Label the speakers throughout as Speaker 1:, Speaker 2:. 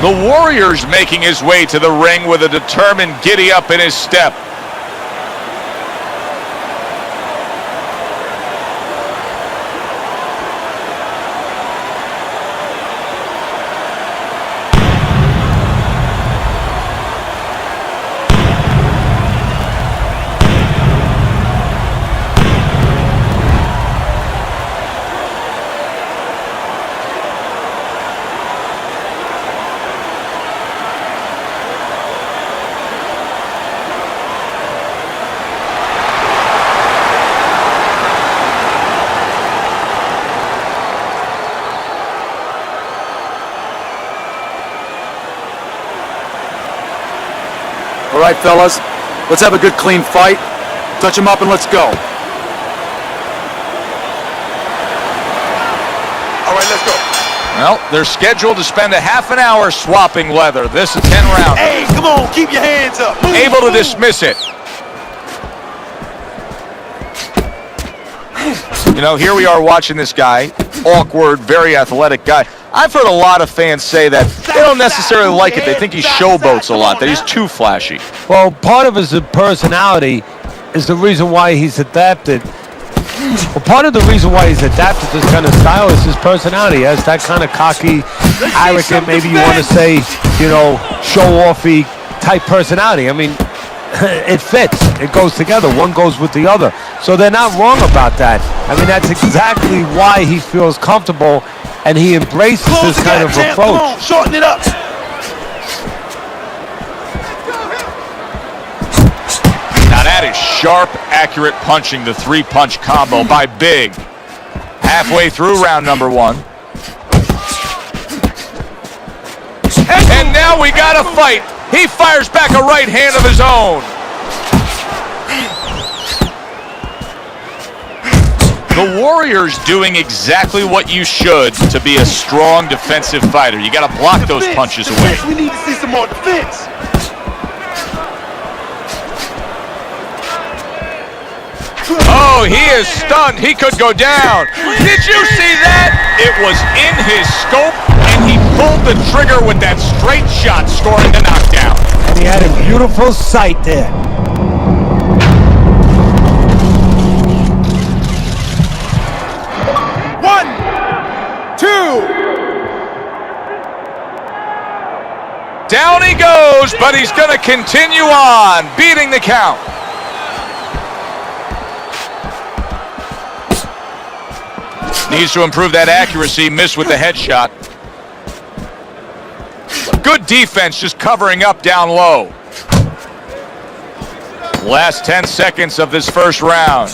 Speaker 1: The Warrior's making his way to the ring with a determined giddy up in his step.
Speaker 2: All right, fellas, let's have a good clean fight. Touch him up and let's go.
Speaker 3: All right, let's go.
Speaker 1: Well, they're scheduled to spend a half an hour swapping leather. This is 10 rounds.
Speaker 3: Hey, come on, keep your hands up. Move,
Speaker 1: Able to
Speaker 3: move.
Speaker 1: dismiss it. You know, here we are watching this guy, awkward, very athletic guy. I've heard a lot of fans say that they don't necessarily like it. They think he showboats a lot, that he's too flashy.
Speaker 4: Well, part of his personality is the reason why he's adapted. Well, part of the reason why he's adapted this kind of style is his personality. He has that kind of cocky, arrogant, maybe you want to say, you know, show-offy type personality. I mean, it fits. It goes together. One goes with the other. So they're not wrong about that. I mean, that's exactly why he feels comfortable and he embraces this kind of approach.
Speaker 3: Come on, shorten it up.
Speaker 1: Now that is sharp, accurate punching, the three-punch combo by Big. Halfway through round number one. And now we got a fight. He fires back a right hand of his own. The Warrior's doing exactly what you should to be a strong defensive fighter. You got to block those punches away.
Speaker 3: We need to see some more defense.
Speaker 1: Oh, he is stunned. He could go down. Did you see that? It was in his scope, and he pulled the trigger with that straight shot, scoring the knockdown.
Speaker 4: And he had a beautiful sight there.
Speaker 3: One, two.
Speaker 1: Down he goes, but he's going to continue on, beating the count. Needs to improve that accuracy, missed with the headshot. Good defense, just covering up down low. Last 10 seconds of this first round.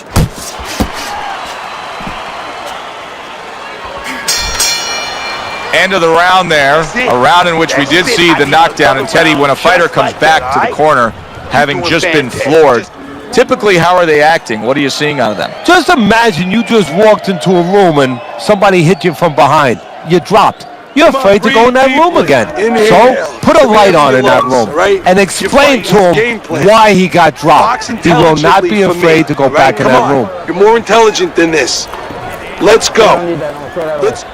Speaker 1: End of the round there, a round in which we did see the knockdown. And Teddy, when a fighter comes back to the corner, having just been floored, typically, how are they acting? What are you seeing out of them?
Speaker 4: Just imagine you just walked into a room and somebody hit you from behind. You dropped. You're afraid to go in that room again. So put a light on in that room and explain to him why he got dropped. He will not be afraid to go back in that room.
Speaker 3: You're more intelligent than this. Let's go. Let's.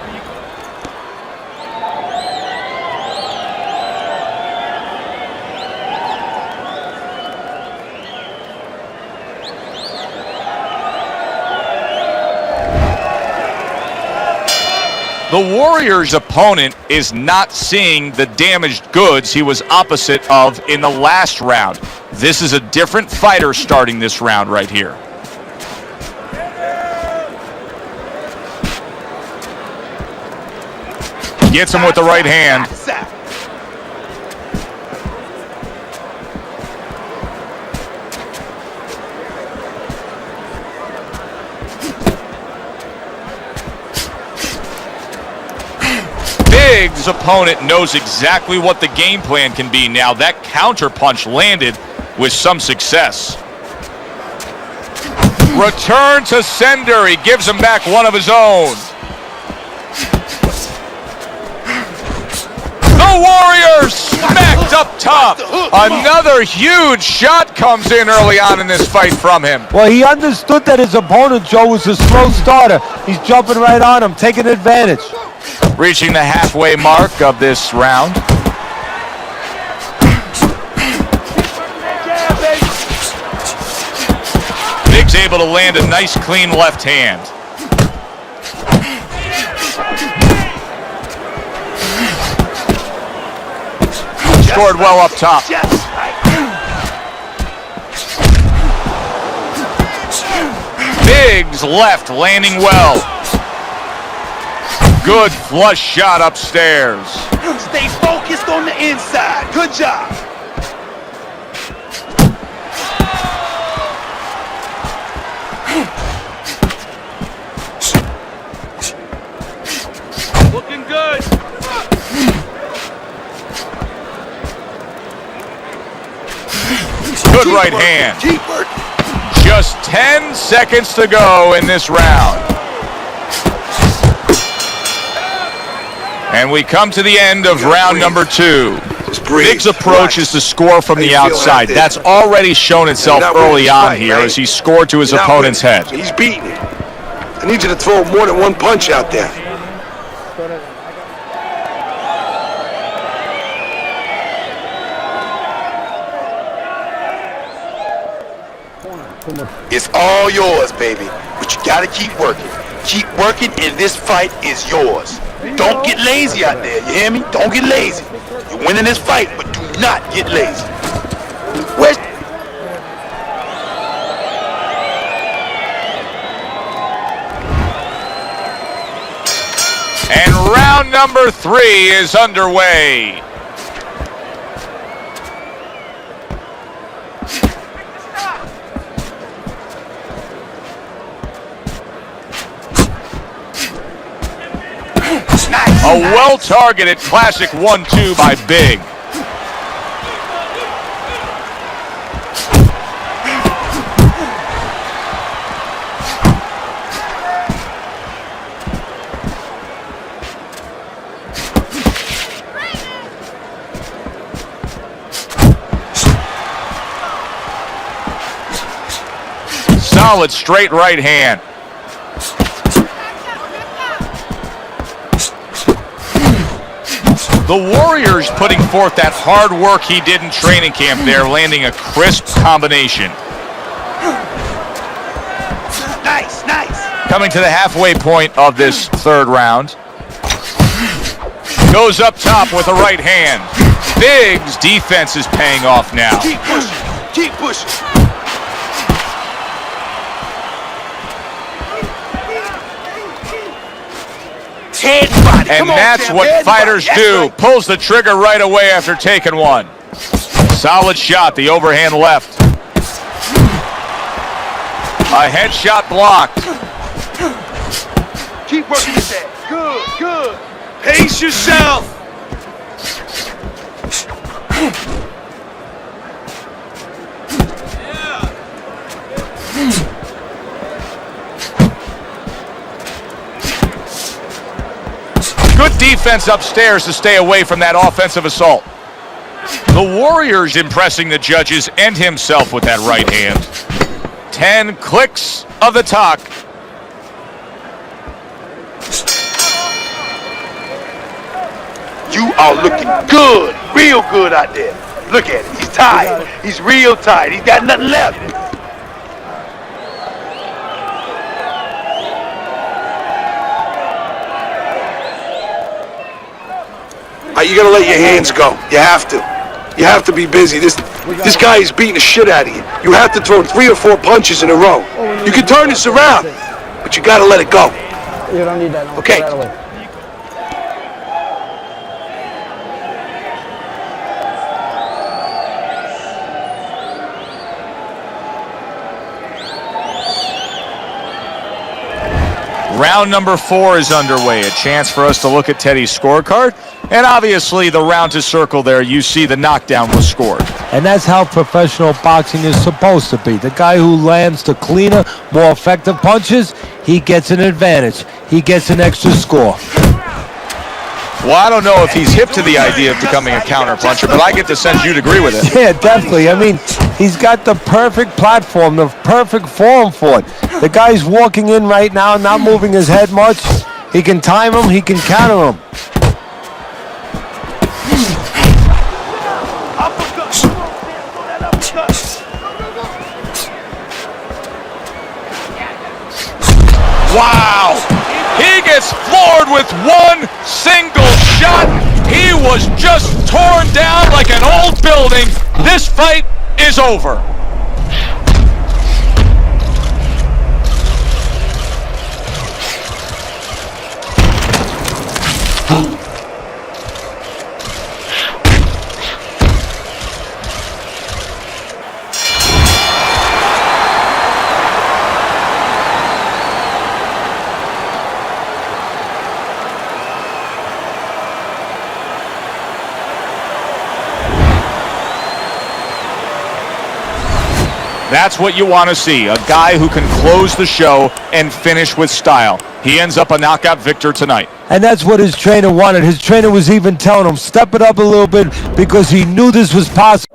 Speaker 1: The Warriors' opponent is not seeing the damaged goods he was opposite of in the last round. This is a different fighter starting this round right here. Gets him with the right hand. Big's opponent knows exactly what the game plan can be now. That counter punch landed with some success. Return to sender. He gives him back one of his own. The Warriors smacked up top. Another huge shot comes in early on in this fight from him.
Speaker 4: Well, he understood that his opponent, Joe, was a slow starter. He's jumping right on him, taking advantage.
Speaker 1: Reaching the halfway mark of this round. able to land a nice, clean left hand. Scored well up top. Biggs left, landing well. Good flush shot upstairs.
Speaker 3: Stay focused on the inside. Good job.
Speaker 2: Looking good.
Speaker 1: Good right hand.
Speaker 3: Keep working.
Speaker 1: Just 10 seconds to go in this round. And we come to the end of round number 2. Biggs' approach is to score from the outside. That's already shown itself early on here as he scored to his opponent's head.
Speaker 3: He's beating it. I need you to throw more than one punch out there. It's all yours, baby. But you gotta keep working. Keep working, and this fight is yours. Don't get lazy out there, you hear me? Don't get lazy. You're winning this fight, but do not get lazy. Where's...
Speaker 1: And round number 3 is underway. A well-targeted classic 1-2 by Big. Solid straight right hand. The Warriors putting forth that hard work he did in training camp there, landing a crisp combination.
Speaker 3: Nice, nice.
Speaker 1: Coming to the halfway point of this third round. Goes up top with a right hand. Biggs' defense is paying off now.
Speaker 3: Keep pushing. Keep pushing. Head body.
Speaker 1: And that's what fighters do. Pulls the trigger right away after taking one. Solid shot, the overhand left. A headshot blocked.
Speaker 3: Keep working his head. Good, good. Pace yourself.
Speaker 1: Good defense upstairs to stay away from that offensive assault. The Warriors impressing the judges and himself with that right hand. 10 clicks of the talk.
Speaker 3: You are looking good, real good out there. Look at him. He's tired. He's real tired. He's got nothing left. You gotta let your hands go. You have to. You have to be busy. This guy is beating the shit out of you. You have to throw 3 or 4 punches in a row. You can turn this around, but you gotta let it go.
Speaker 5: You don't need that. No.
Speaker 3: Okay.
Speaker 1: Round number 4 is underway. A chance for us to look at Teddy's scorecard. And obviously the round to circle there, you see the knockdown was scored.
Speaker 4: And that's how professional boxing is supposed to be. The guy who lands the cleaner, more effective punches, he gets an advantage. He gets an extra score.
Speaker 1: Well, I don't know if he's hip to the idea of becoming a counter-puncher, but I get the sense you'd agree with it.
Speaker 4: Yeah, definitely. I mean, he's got the perfect platform, the perfect form for it. The guy's walking in right now, not moving his head much. He can time him, he can counter him.
Speaker 1: Wow! He gets floored with one single shot. He was just torn down like an old building. This fight is over. That's what you want to see, a guy who can close the show and finish with style. He ends up a knockout victor tonight.
Speaker 4: And that's what his trainer wanted. His trainer was even telling him, step it up a little bit, because he knew this was possible.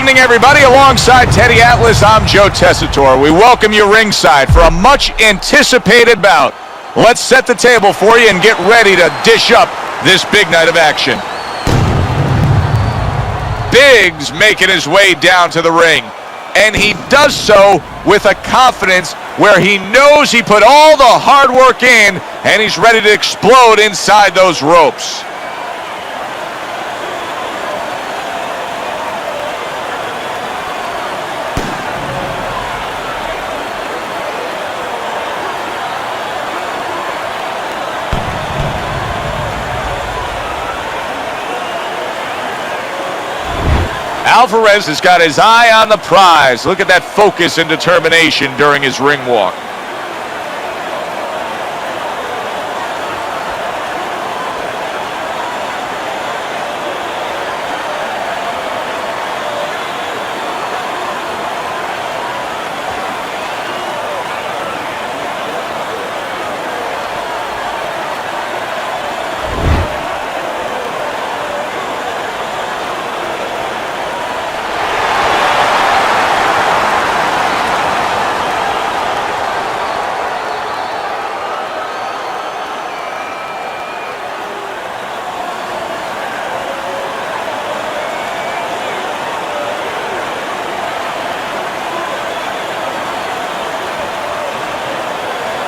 Speaker 1: evening, everybody. Alongside Teddy Atlas, I'm Joe Tessitore. We welcome you ringside for a much-anticipated bout. Let's set the table for you and get ready to dish up this big night of action. Biggs making his way down to the ring, and he does so with a confidence where he knows he put all the hard work in, and he's ready to explode inside those ropes. Alvarez has got his eye on the prize. Look at that focus and determination during his ring walk.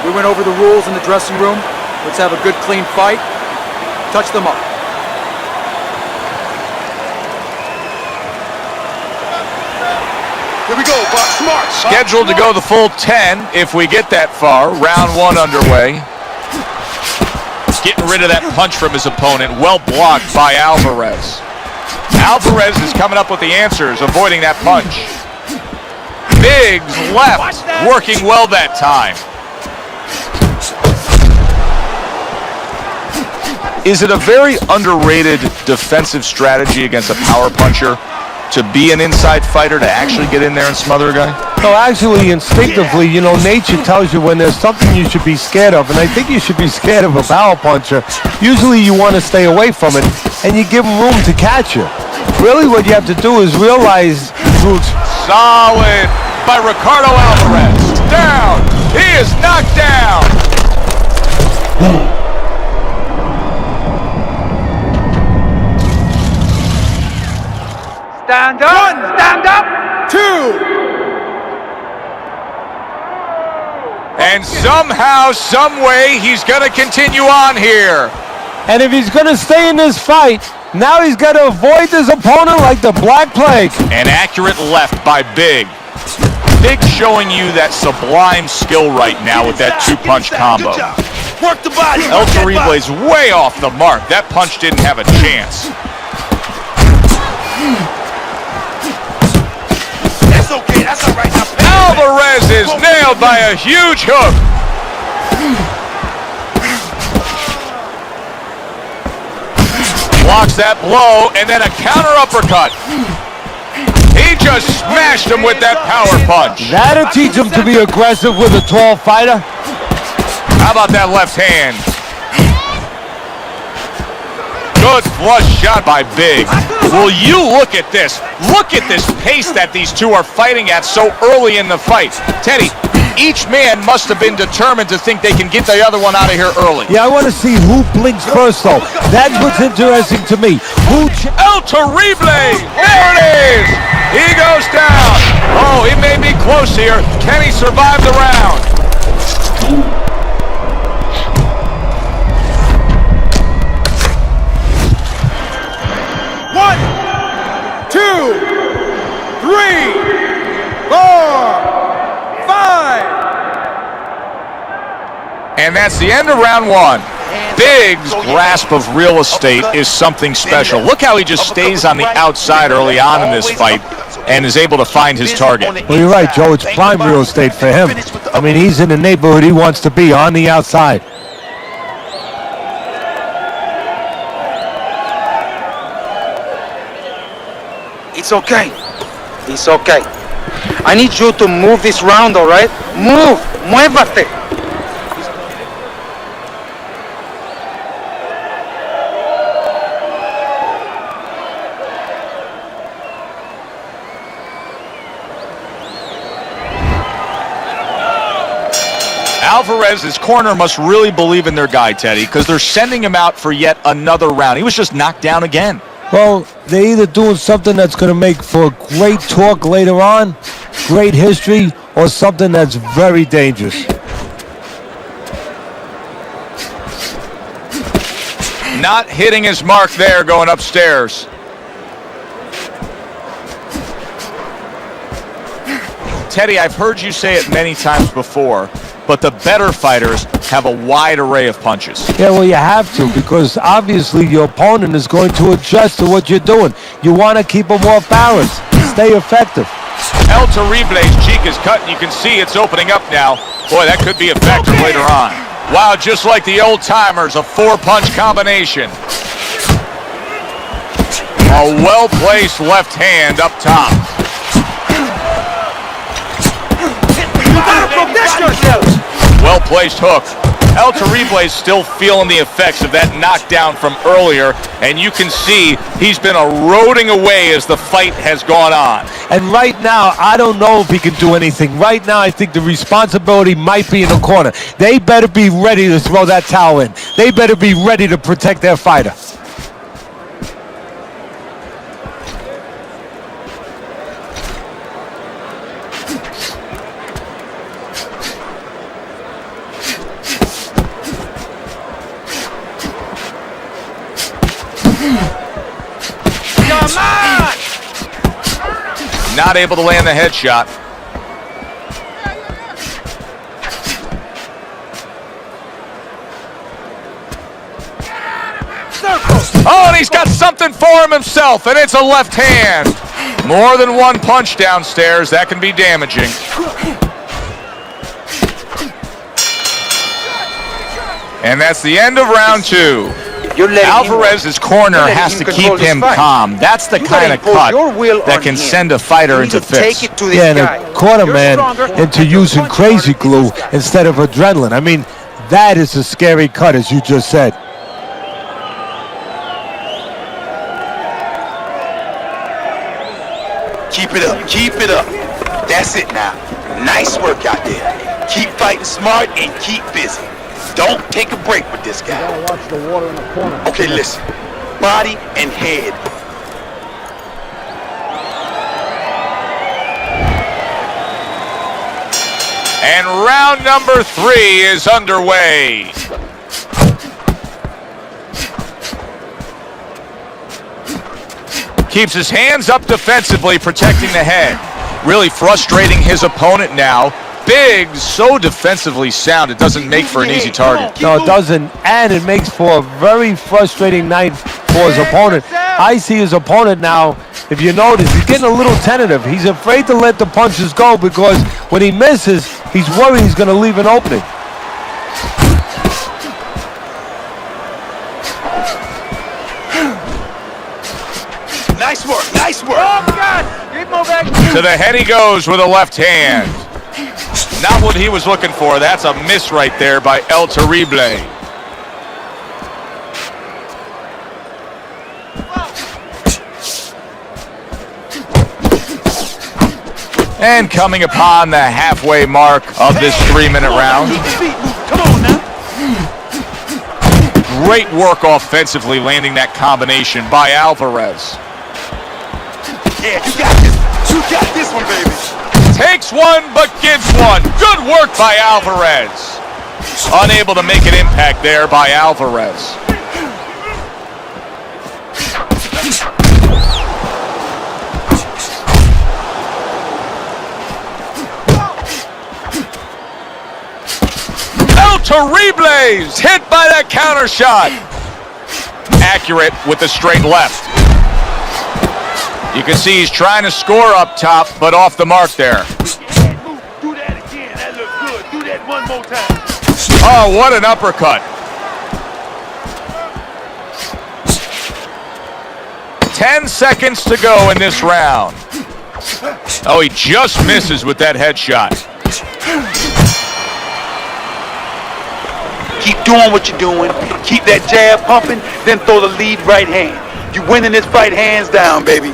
Speaker 2: We went over the rules in the dressing room. Let's have a good, clean fight. Touch them up.
Speaker 3: Here we go, Buck. Smart.
Speaker 1: Scheduled to go the full 10 if we get that far. Round one underway. Getting rid of that punch from his opponent. Well blocked by Alvarez. Alvarez is coming up with the answers, avoiding that punch. Biggs left, working well that time. Is it a very underrated defensive strategy against a power puncher to be an inside fighter, to actually get in there and smother a guy?
Speaker 4: No, actually, instinctively, you know, nature tells you when there's something you should be scared of, and I think you should be scared of a power puncher. Usually you want to stay away from it, and you give him room to catch you. Really what you have to do is realize...
Speaker 1: Solid by Ricardo Alvarez. Down. He is knocked down.
Speaker 3: Stand up. One. Stand up.
Speaker 2: Two.
Speaker 1: And somehow, some way, he's going to continue on here.
Speaker 4: And if he's going to stay in this fight, now he's got to avoid his opponent like the Black Plague.
Speaker 1: An accurate left by Big. Big showing you that sublime skill right now with that two-punch combo.
Speaker 3: Work the body.
Speaker 1: El Terrible's way off the mark. That punch didn't have a chance.
Speaker 3: That's okay. That's all right.
Speaker 1: Alvarez is nailed by a huge hook. Blocks that blow, and then a counter uppercut. He just smashed him with that power punch.
Speaker 4: That'll teach him to be aggressive with a tall fighter.
Speaker 1: How about that left hand? Good flush shot by Big. Will you look at this? Look at this pace that these two are fighting at so early in the fight. Teddy, each man must have been determined to think they can get the other one out of here early.
Speaker 4: Yeah, I want to see who blinks first, though. That's what's interesting to me.
Speaker 1: El Terrible! There it is! He goes down. Oh, he may be close here. Can he survive the round?
Speaker 2: One, two, three, four, five.
Speaker 1: And that's the end of round one. Big's grasp of real estate is something special. Look how he just stays on the outside early on in this fight and is able to find his target.
Speaker 4: Well, you're right, Joe. It's prime real estate for him. I mean, he's in the neighborhood he wants to be, on the outside.
Speaker 5: It's okay. It's okay. I need you to move this round, all right? Move. Muévate.
Speaker 1: Alvarez's corner must really believe in their guy, Teddy, because they're sending him out for yet another round. He was just knocked down again.
Speaker 4: Well, they're either doing something that's going to make for great talk later on, great history, or something that's very dangerous.
Speaker 1: Not hitting his mark there going upstairs. Teddy, I've heard you say it many times before, but the better fighters have a wide array of punches.
Speaker 4: Yeah, well, you have to, because obviously your opponent is going to adjust to what you're doing. You want to keep them off balance, stay effective.
Speaker 1: El Terrible's cheek is cut, and you can see it's opening up now. Boy, that could be effective later on. Wow, just like the old timers, a 4-punch combination. A well-placed left hand up top. Well-placed hook. El Terrible is still feeling the effects of that knockdown from earlier, and you can see he's been eroding away as the fight has gone on.
Speaker 4: And right now, I don't know if he can do anything. Right now, I think the responsibility might be in the corner. They better be ready to throw that towel in. They better be ready to protect their fighter.
Speaker 1: Not able to land the headshot. Oh, and he's got something for him himself, and it's a left hand. More than one punch downstairs. That can be damaging. And that's the end of round 2. Alvarez's corner has to keep him calm. That's the kind of cut that can send a fighter into fits.
Speaker 4: Yeah, and a corner man into using crazy glue instead of adrenaline. I mean, that is a scary cut, as you just said.
Speaker 3: Keep it up, keep it up. That's it now. Nice work out there. Keep fighting smart and keep busy. Don't take a break with this guy.
Speaker 2: Watch the water in the corner.
Speaker 3: Okay, listen. Body and head.
Speaker 1: And round number 3 is underway. Keeps his hands up defensively, protecting the head. Really frustrating his opponent now. Big, so defensively sound, it doesn't make for an easy target.
Speaker 4: No, it doesn't, and it makes for a very frustrating night for his opponent. I see his opponent now, if you notice, he's getting a little tentative. He's afraid to let the punches go because when he misses, he's worried he's going to leave an opening.
Speaker 3: Nice work, nice work. Oh,
Speaker 1: God. To the head he goes with a left hand. Not what he was looking for. That's a miss right there by El Terrible. And coming upon the halfway mark of this 3-minute round.
Speaker 3: Come on now.
Speaker 1: Great work offensively, landing that combination by Alvarez.
Speaker 3: Yeah, you got this. You got this one, baby.
Speaker 1: Takes one, but gives one. Good work by Alvarez. Unable to make an impact there by Alvarez. El Terribles hit by that counter shot. Accurate with the straight left. You can see he's trying to score up top, but off the mark there.
Speaker 3: Do that again. That looks good. Do that one more time.
Speaker 1: Oh, what an uppercut. 10 seconds to go in this round. Oh, he just misses with that headshot.
Speaker 3: Keep doing what you're doing. Keep that jab pumping, then throw the lead right hand. You winning this fight hands down, baby.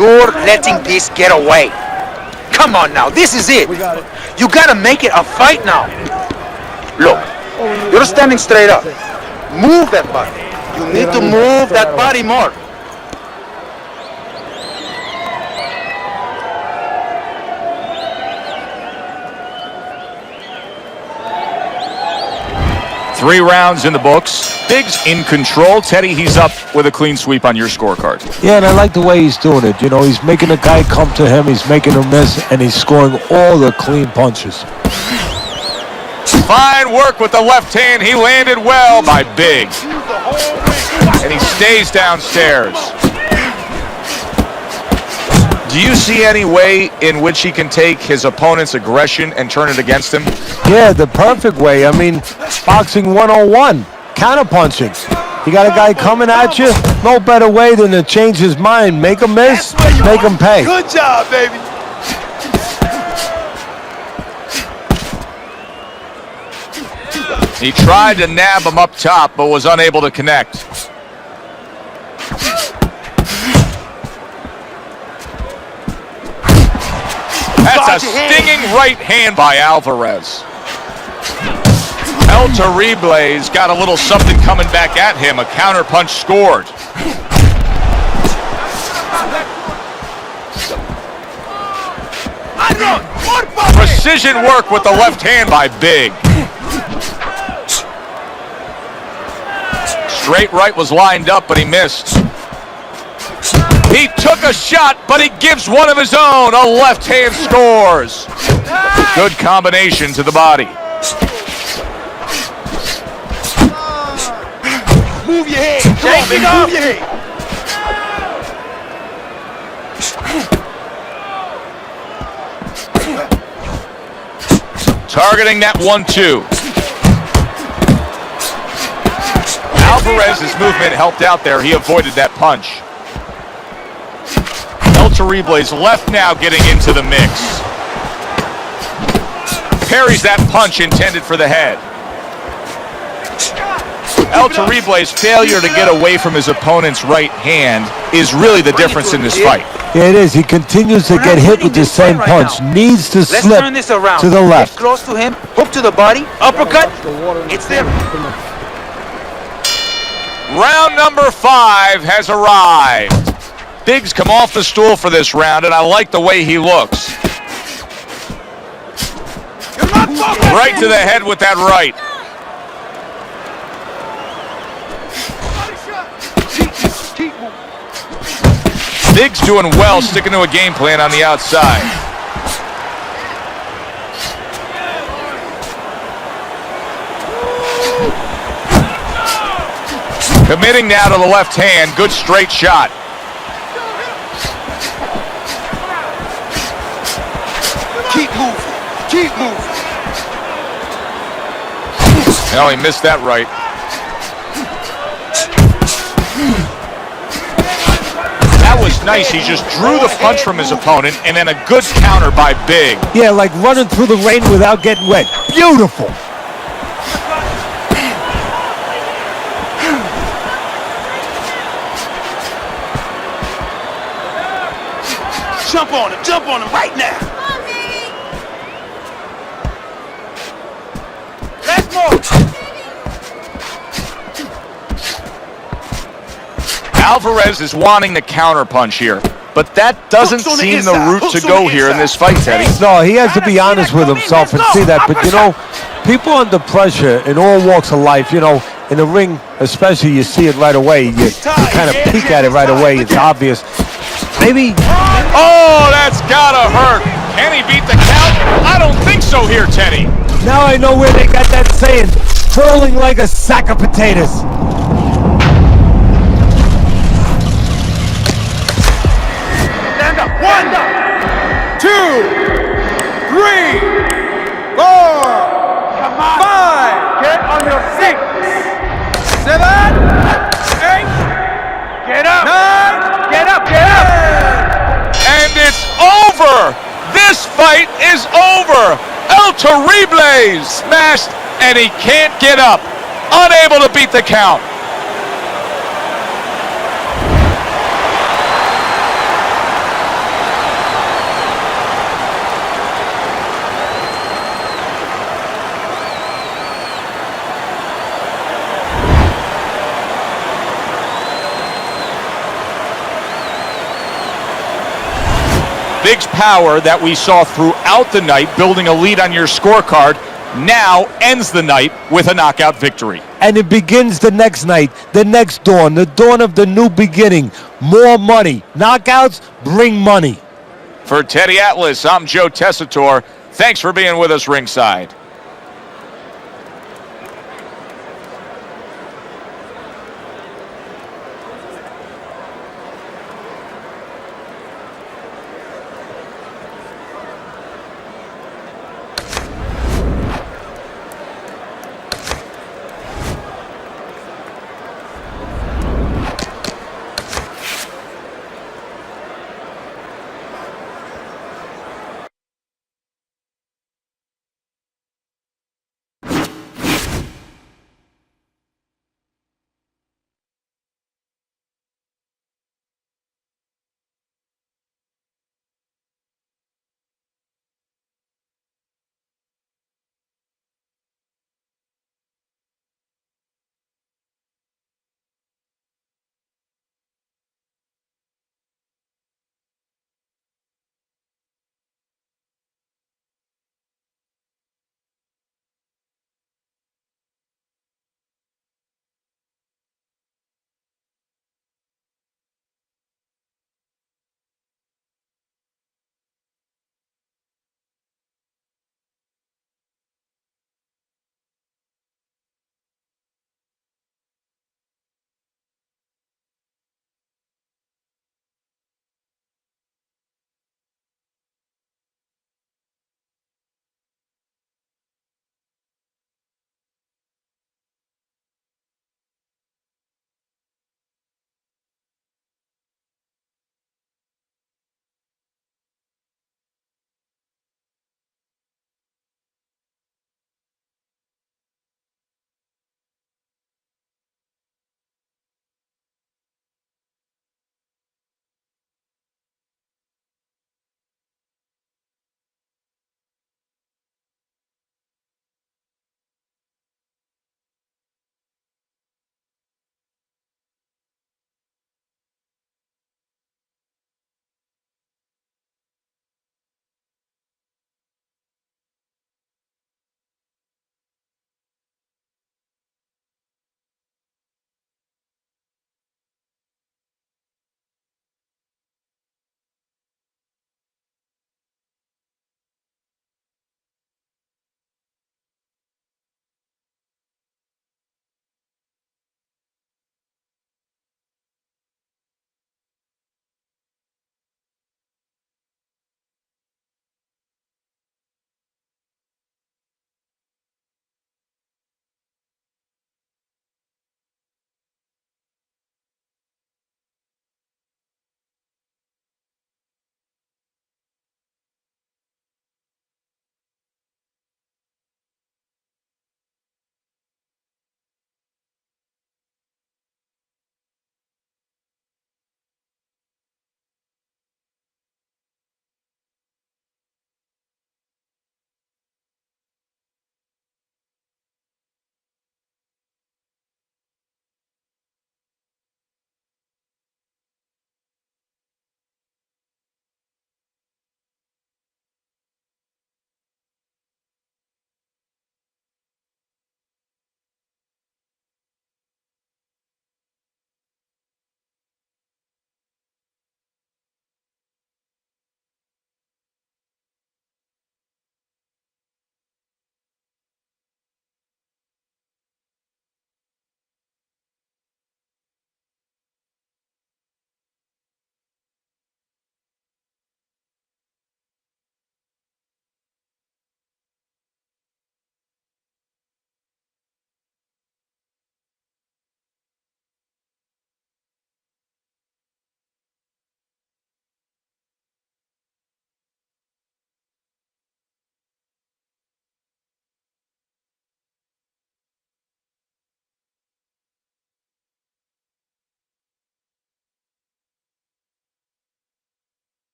Speaker 5: You're letting this get away. Come on now, this is it. You gotta make it a fight now. Look, you're standing straight up. Move that body. You need to move that body more.
Speaker 1: Three rounds in the books. Biggs in control. Teddy, he's up with a clean sweep on your scorecard.
Speaker 4: Yeah, and I like the way he's doing it. You know, he's making the guy come to him, he's making him miss, and he's scoring all the clean punches.
Speaker 1: Fine work with the left hand. He landed well by Biggs. And he stays downstairs. Do you see any way in which he can take his opponent's aggression and turn it against him?
Speaker 4: Yeah, the perfect way. I mean, boxing 101, counterpunching. You got a guy coming at you, no better way than to change his mind. Make him miss, make him pay.
Speaker 3: Good job, baby.
Speaker 1: He tried to nab him up top, but was unable to connect. That's a stinging right hand by Alvarez. El Terrible's got a little something coming back at him. A counter punch scored. Precision work with the left hand by Big. Straight right was lined up, but he missed. He took a shot, but he gives one of his own. A left hand scores. Good combination to the body.
Speaker 3: Move your head. Shake it up. Move your head.
Speaker 1: Targeting that 1-2. Alvarez's movement helped out there. He avoided that punch. El Terrible's left now getting into the mix. Parries that punch intended for the head. El Terrible's failure to get away from his opponent's right hand is really the difference in this fight.
Speaker 4: Yeah, it is. He continues to get hit with the same punch. Needs to slip
Speaker 5: turn this around.
Speaker 4: to the left.
Speaker 5: Get close to him, hook to the body, uppercut. It's there.
Speaker 1: Round number 5 has arrived. Biggs come off the stool for this round, and I like the way he looks. Right to the head with that right. Biggs doing well, sticking to a game plan on the outside. Committing now to the left hand. Good straight shot.
Speaker 3: Keep moving. Keep moving.
Speaker 1: No, he missed that right. That was nice. He just drew the punch from his opponent, and then a good counter by Big.
Speaker 4: Yeah, like running through the rain without getting wet. Beautiful.
Speaker 3: Jump on him right now.
Speaker 5: Let's move.
Speaker 1: Alvarez is wanting the counter punch here, but that doesn't seem the route to go here in this fight, Teddy.
Speaker 4: No, he has to be honest with himself and see that. But, you know, people under pressure in all walks of life, you know, in the ring especially, you see it right away. You kind of peek at it right away. It's obvious. Maybe.
Speaker 1: Oh, that's gotta hurt. Can he beat the count? I don't think so here, Teddy.
Speaker 4: Now I know where they got that saying, twirling like a sack of potatoes.
Speaker 3: Stand up. 1, 2, 3, 4, 5. Get on your 6, 7, 8. Get up. 9. Get up. Get up.
Speaker 1: And it's over. This fight is over. El Terrible smashed, and he can't get up. Unable to beat the count.
Speaker 3: Stand
Speaker 1: Big's power that we saw throughout the night, building a lead on your scorecard, now ends the night with a knockout victory.
Speaker 4: And it begins the next night, the next dawn, the dawn of the new beginning. More money. Knockouts bring money.
Speaker 1: For Teddy Atlas, I'm Joe Tessitore. Thanks for being with us ringside.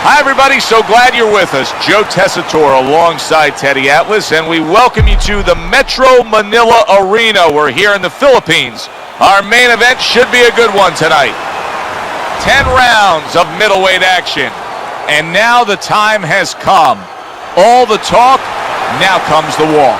Speaker 1: Hi, everybody. So glad you're with us. Joe Tessitore alongside Teddy Atlas, and we welcome you to the Metro Manila Arena. We're here in the Philippines. Our main event should be a good one tonight. 10 rounds of middleweight action. And now the time has come. All the talk, now comes the walk.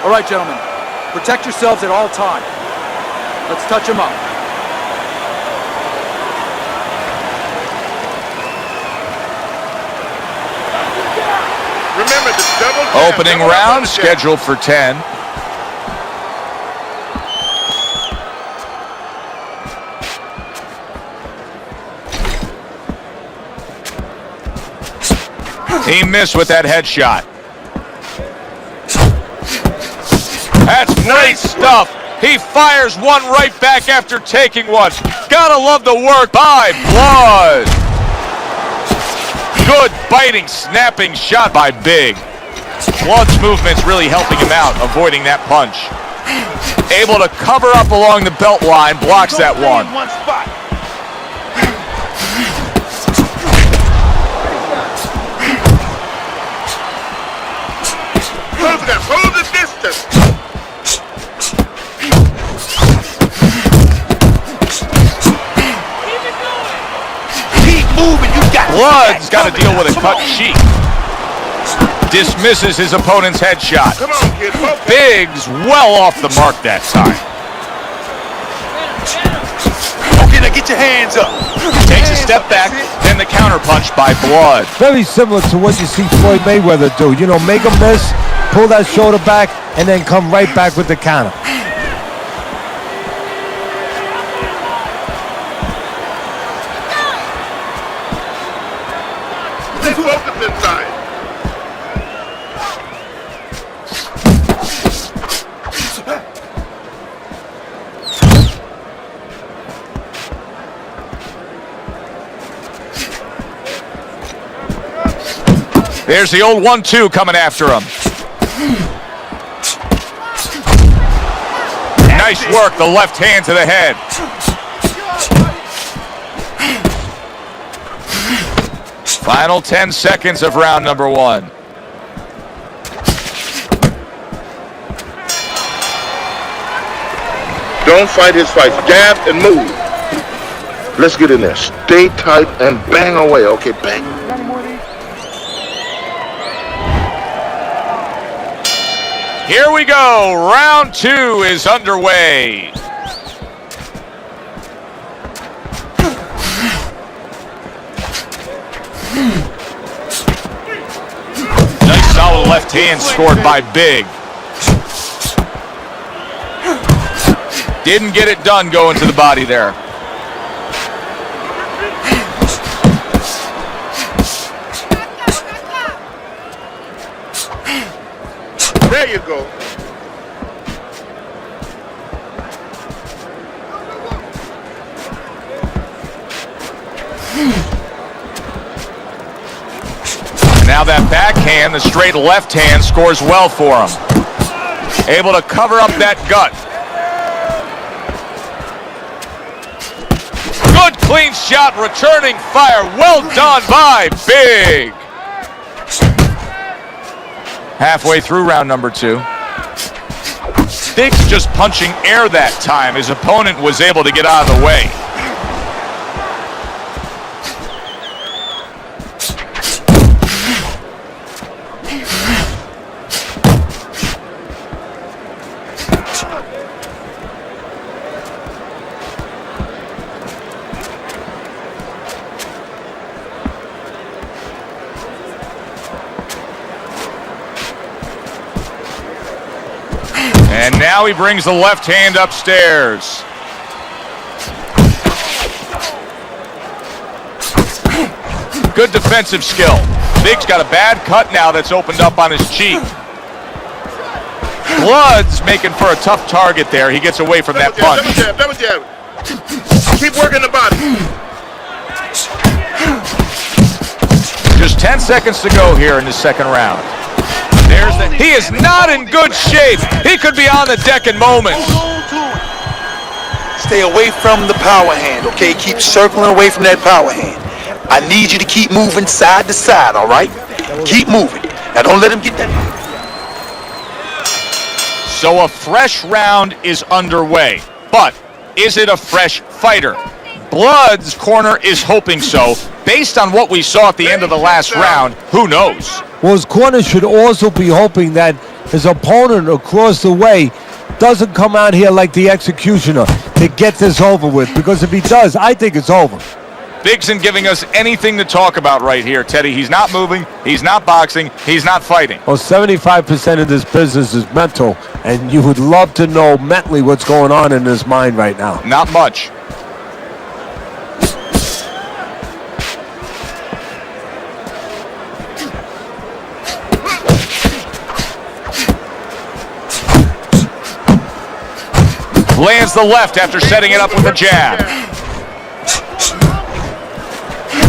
Speaker 2: All right, gentlemen. Protect yourselves at all times. Let's touch them up.
Speaker 3: Remember the double jab.
Speaker 1: Opening
Speaker 3: Double
Speaker 1: round
Speaker 3: jab.
Speaker 1: scheduled for 10. He missed with that headshot. That's great stuff. He fires one right back after taking one. Gotta love the work by Blood. Good biting, snapping shot by Big. Blood's movement's really helping him out, avoiding that punch. Able to cover up along the belt line, blocks that one.
Speaker 3: One spot. Hold that. Hold the distance. Keep moving. You got
Speaker 1: Blood's got to deal with a cut cheek. Dismisses his opponent's headshot.
Speaker 3: Come on, kid. Focus.
Speaker 1: Big's well off the mark that time.
Speaker 3: Okay, now get your hands up.
Speaker 1: Takes a step back, then the counterpunch by Blood.
Speaker 4: Very similar to what you see Floyd Mayweather do. You know, make a miss, pull that shoulder back, and then come right back with the counter.
Speaker 3: Let's focus inside.
Speaker 1: There's the old 1-2 coming after him. Nice work, the left hand to the head. Final 10 seconds of round number 1.
Speaker 6: Don't fight his fights. Jab and move. Let's get in there. Stay tight and bang away. Okay, bang.
Speaker 1: Here we go. Round 2 is underway. Nice solid left hand scored by Big. Didn't get it done going to the body there.
Speaker 3: There you go.
Speaker 1: Now that backhand, the straight left hand, scores well for him. Able to cover up that gut. Good clean shot, returning fire. Well done by Big. Halfway through round number 2. Big's just punching air that time. His opponent was able to get out of the way. And now he brings the left hand upstairs. Good defensive skill. Big's got a bad cut now that's opened up on his cheek. Blood's making for a tough target there. He gets away from that punch.
Speaker 3: Double jab, double jab.
Speaker 6: Keep working the body.
Speaker 1: Just 10 seconds to go here in the second round. He is not in good shape. He could be on the deck in moments.
Speaker 3: Stay away from the power hand, okay? Keep circling away from that power hand. I need you to keep moving side to side, all right? Keep moving. Now don't let him get that.
Speaker 1: So a fresh round is underway, but is it a fresh fighter? Blood's corner is hoping so. Based on what we saw at the end of the last round, who knows?
Speaker 4: Well, his corner should also be hoping that his opponent across the way doesn't come out here like the executioner to get this over with, because if he does, I think it's over.
Speaker 1: Biggs isn't giving us anything to talk about right here, Teddy. He's not moving, he's not boxing, he's not fighting.
Speaker 4: Well, 75% of this business is mental, and you would love to know mentally what's going on in his mind right now.
Speaker 1: Not much. Lands the left after setting it up with a jab.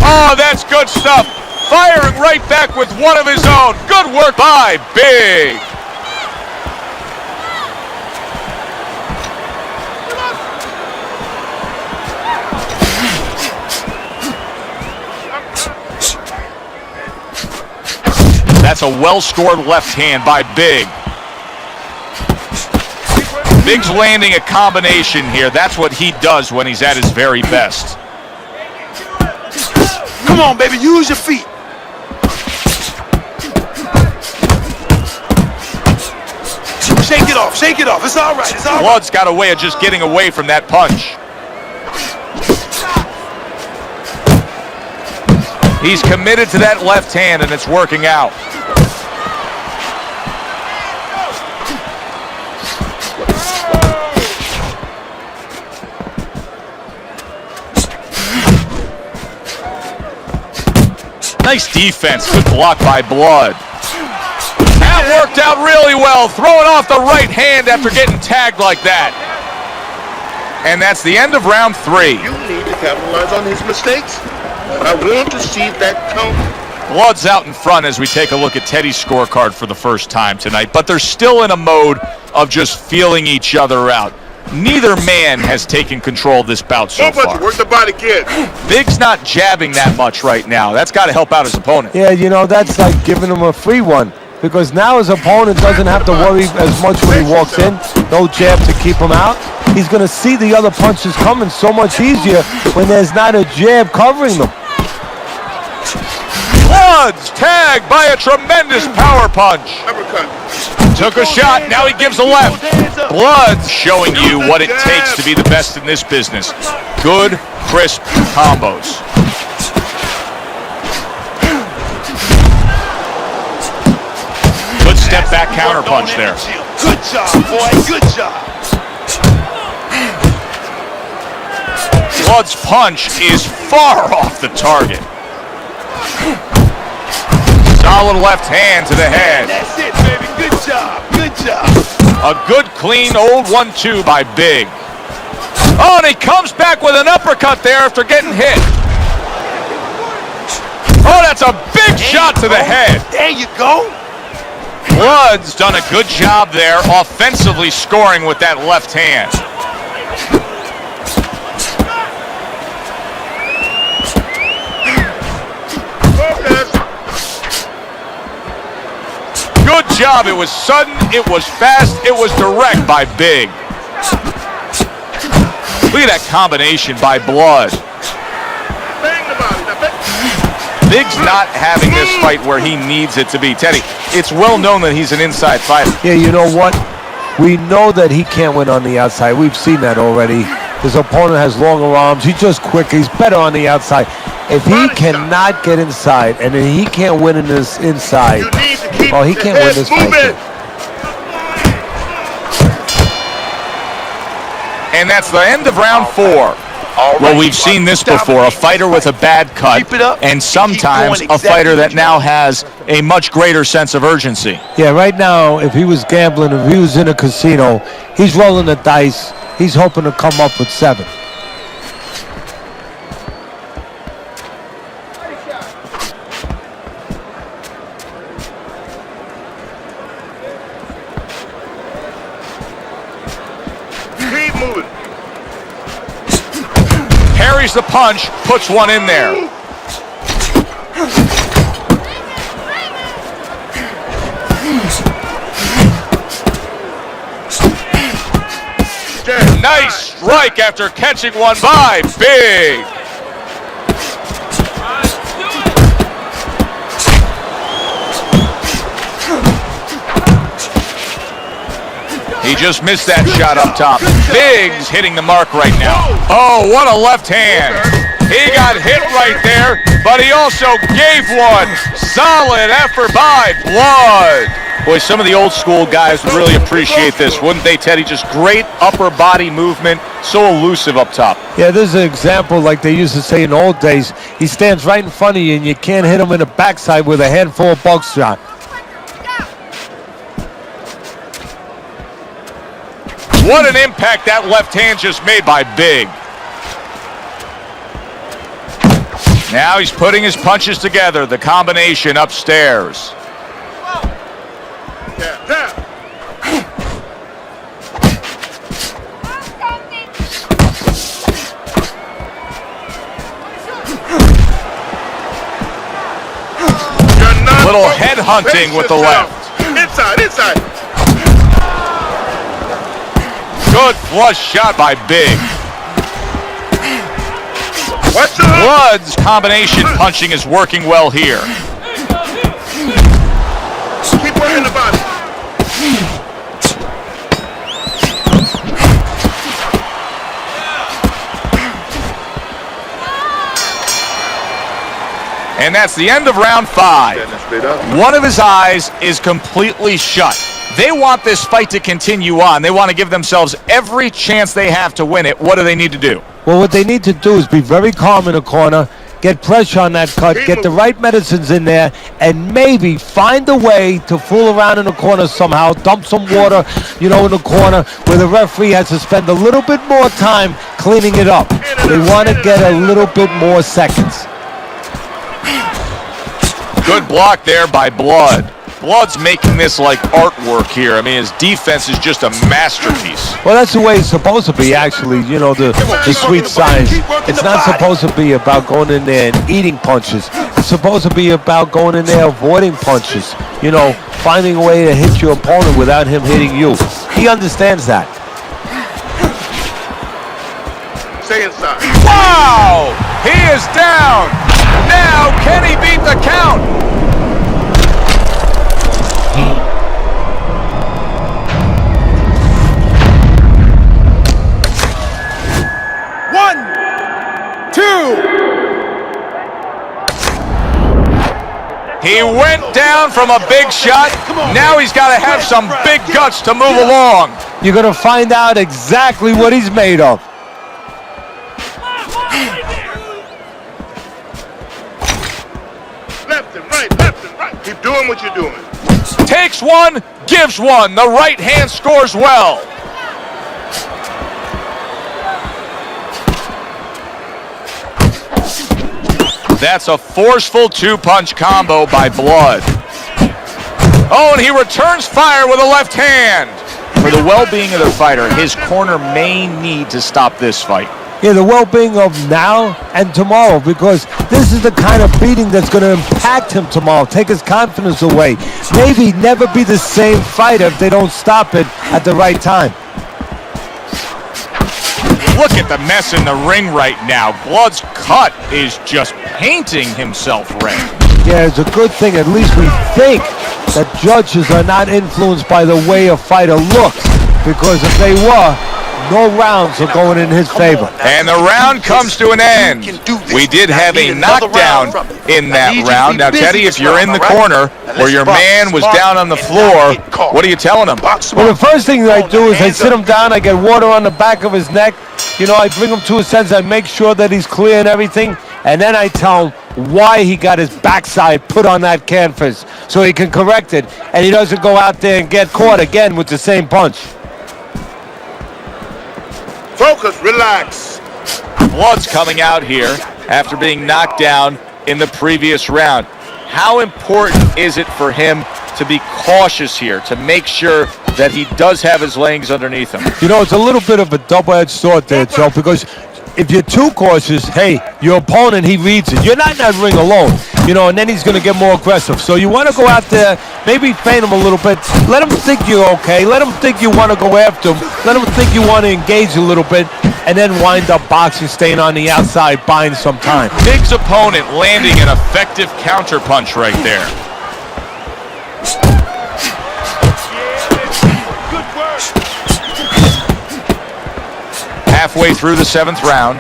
Speaker 1: Oh, that's good stuff. Firing right back with one of his own. Good work by Big. That's a well-scored left hand by Big. Big's landing a combination here. That's what he does when he's at his very best.
Speaker 3: Come on, baby, use your feet. Shake it off, shake it off. It's all right, it's all right.
Speaker 1: Blood's got a way of just getting away from that punch. He's committed to that left hand, and it's working out. Nice defense. Good block by Blood. That worked out really well. Throwing off the right hand after getting tagged like that. And that's the end of round 3.
Speaker 6: You need to capitalize on his mistakes. I want to see that count.
Speaker 1: Blood's out in front as we take a look at Teddy's scorecard for the first time tonight, but they're still in a mode of just feeling each other out. Neither man has taken control of this bout so far.
Speaker 6: Work the body, kid.
Speaker 1: Big's not jabbing that much right now. That's got to help out his opponent.
Speaker 4: Yeah, you know, that's like giving him a free one, because now his opponent doesn't have to worry as much when he walks in. No jab to keep him out. He's going to see the other punches coming so much easier when there's not a jab covering them.
Speaker 1: Blood's tagged by a tremendous power punch.
Speaker 6: Uppercut.
Speaker 1: Took a shot, now he gives a left. Blood's showing you what it takes to be the best in this business. Good, crisp combos. Good step back counter punch there.
Speaker 3: Good job, boy, good job.
Speaker 1: Blood's punch is far off the target. Solid left hand to the head.
Speaker 3: That's it, baby. Good job. Good job.
Speaker 1: A good, clean, old 1-2 by Big. Oh, and he comes back with an uppercut there after getting hit. Oh, that's a big shot to the head.
Speaker 3: There you go.
Speaker 1: Blood's done a good job there, offensively scoring with that left hand. Good job. It was sudden, it was fast, it was direct by Big. Look at that combination by Blood. Big's not having this fight where he needs it to be. Teddy, it's well known that he's an inside fighter.
Speaker 4: Yeah, you know what? We know that he can't win on the outside. We've seen that already. His opponent has longer arms. He's just quick. He's better on the outside. If he cannot get inside, and then he can't win in this inside, well, he can't win this fight.
Speaker 1: And that's the end of round 4. Well, we've seen this before, a fighter with a bad cut, and sometimes a fighter that now has a much greater sense of urgency.
Speaker 4: Yeah, right now, if he was gambling, if he was in a casino, he's rolling the dice. He's hoping to come up with 7.
Speaker 1: parries the punch, puts one in there. Nice strike after catching one by Big. He just missed that shot up top. Big's hitting the mark right now. Oh, what a left hand. He got hit right there, but he also gave one. Solid effort by Blood. Boy, some of the old school guys would really appreciate this, wouldn't they, Teddy? Just great upper body movement, so elusive up top.
Speaker 4: Yeah, this is an example like they used to say in the old days. He stands right in front of you and you can't hit him in the backside with a handful of buckshot.
Speaker 1: What an impact that left hand just made by Big. Now he's putting his punches together, the combination upstairs. Little head hunting with the left.
Speaker 6: Inside.
Speaker 1: Good flush shot by Big.
Speaker 6: Watch the
Speaker 1: Blood's combination punching is working well here.
Speaker 6: Keep working the body.
Speaker 1: And that's the end of round 5. One of his eyes is completely shut. They want this fight to continue on. They want to give themselves every chance they have to win it. What do they need to do?
Speaker 4: Well, what they need to do is be very calm in the corner, get pressure on that cut, get the right medicines in there, and maybe find a way to fool around in the corner somehow, dump some water, in the corner where the referee has to spend a little bit more time cleaning it up. They want to get a little bit more seconds.
Speaker 1: Good block there by Blood. Blood's making this like artwork here. I mean, his defense is just a masterpiece.
Speaker 4: Well, that's the way it's supposed to be, actually, the sweet science. It's not supposed to be about going in there and eating punches. It's supposed to be about going in there avoiding punches, finding a way to hit your opponent without him hitting you. He understands that.
Speaker 6: Stay inside.
Speaker 1: Wow! He is down! Now, can he beat the count? He went down from a big shot. Now he's got to have some big guts to move along.
Speaker 4: You're going to find out exactly what he's made of.
Speaker 6: Left and right. Keep doing what you're doing.
Speaker 1: Takes one, gives one. The right hand scores well. That's a forceful two-punch combo by Blood. Oh, and he returns fire with a left hand. For the well-being of the fighter, his corner may need to stop this fight.
Speaker 4: Yeah, the well-being of now and tomorrow, because this is the kind of beating that's going to impact him tomorrow, take his confidence away. Maybe never be the same fighter if they don't stop it at the right time.
Speaker 1: Look at the mess in the ring right now. Blood's cut is just painting himself red.
Speaker 4: Yeah, it's a good thing. At least we think that judges are not influenced by the way a fighter looks, because if they were, no rounds are going in his favor.
Speaker 1: And the round comes to an end. We did have a knockdown in that round. Now, Teddy, if you're in the corner where your man was down on the floor, what are you telling him?
Speaker 4: Well, the first thing that I do is I sit him down, I get water on the back of his neck. I bring him to a sense, I make sure that he's clear and everything, and then I tell him why he got his backside put on that canvas so he can correct it, and he doesn't go out there and get caught again with the same punch.
Speaker 6: Focus, relax.
Speaker 1: Blood's coming out here after being knocked down in the previous round. How important is it for him to be cautious here, to make sure that he does have his legs underneath him?
Speaker 4: It's a little bit of a double-edged sword there, Joe, because if you're too cautious, hey, your opponent, he reads it. You're not in that ring alone, you know, and then he's going to get more aggressive. So you want to go out there, maybe feint him a little bit. Let him think you're okay. Let him think you want to go after him. Let him think you want to engage a little bit, and then wind up boxing, staying on the outside, buying some time.
Speaker 1: Big's opponent landing an effective counter punch right there. Halfway through the 7th round.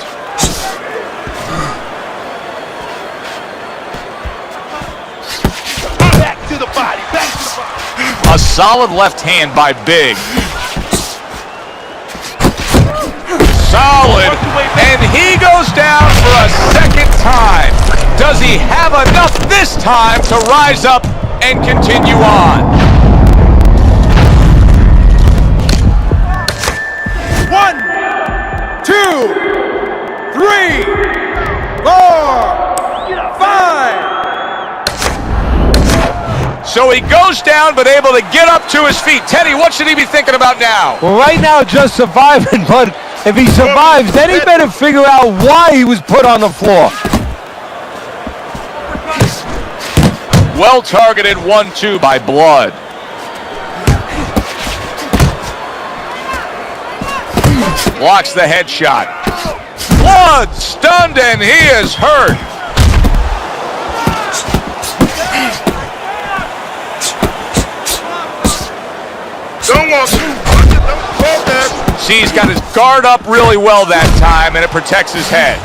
Speaker 3: Back to the body, back to the body.
Speaker 1: A solid left hand by Big. Solid, and he goes down for a second time. Does he have enough this time to rise up and continue on?
Speaker 2: 1, 2, 3, 4, 5.
Speaker 1: So he goes down, but able to get up to his feet. Teddy, what should he be thinking about now?
Speaker 4: Well, right now, just surviving, but if he survives, then he better figure out why he was put on the floor.
Speaker 1: Well-targeted 1-2 by Blood. Blocks the headshot. Blood stunned, and he is hurt.
Speaker 6: Don't walk.
Speaker 1: See, he's got his guard up really well that time, and it protects his head.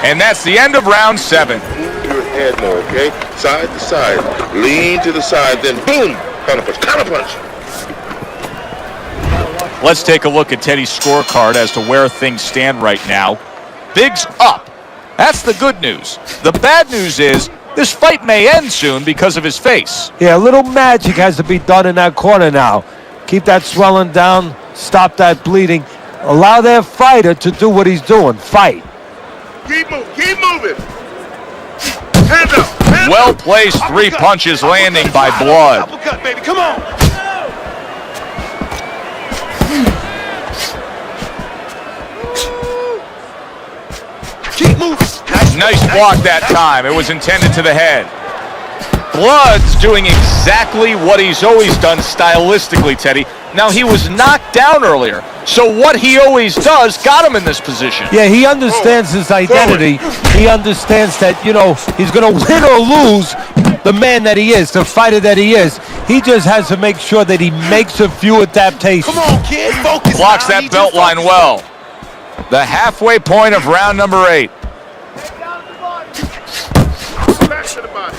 Speaker 1: And that's the end of round 7.
Speaker 6: Move your head more, okay? Side to side. Lean to the side, then boom! Counter punch, counter punch.
Speaker 1: Let's take a look at Teddy's scorecard as to where things stand right now. Big's up. That's the good news. The bad news is this fight may end soon because of his face.
Speaker 4: Yeah, a little magic has to be done in that corner now. Keep that swelling down, stop that bleeding. Allow their fighter to do what he's doing, fight.
Speaker 6: Keep moving. Hands up.
Speaker 1: Well-placed 3 punches landing by Blood.
Speaker 3: Uppercut, baby, come on. Keep moving.
Speaker 1: Nice block that time. It was intended to the head. Blood's doing exactly what he's always done stylistically, Teddy. Now, he was knocked down earlier, so what he always does got him in this position.
Speaker 4: Yeah, he understands his identity. He understands that, you know, he's going to win or lose the man that he is, the fighter that he is. He just has to make sure that he makes a few adaptations.
Speaker 3: Come on, kid, focus.
Speaker 1: Blocks that belt line well. The halfway point of round number 8.
Speaker 6: Back to the body.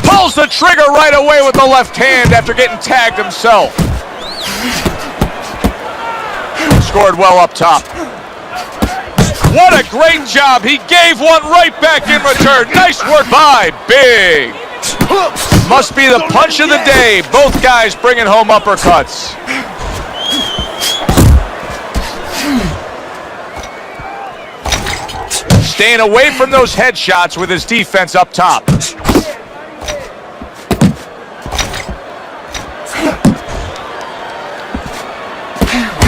Speaker 1: Pulls the trigger right away with the left hand after getting tagged himself. Scored well up top. What a great job. He gave one right back in return. Nice work by Big. Must be the punch of the day. Both guys bringing home uppercuts. Staying away from those headshots with his defense up top.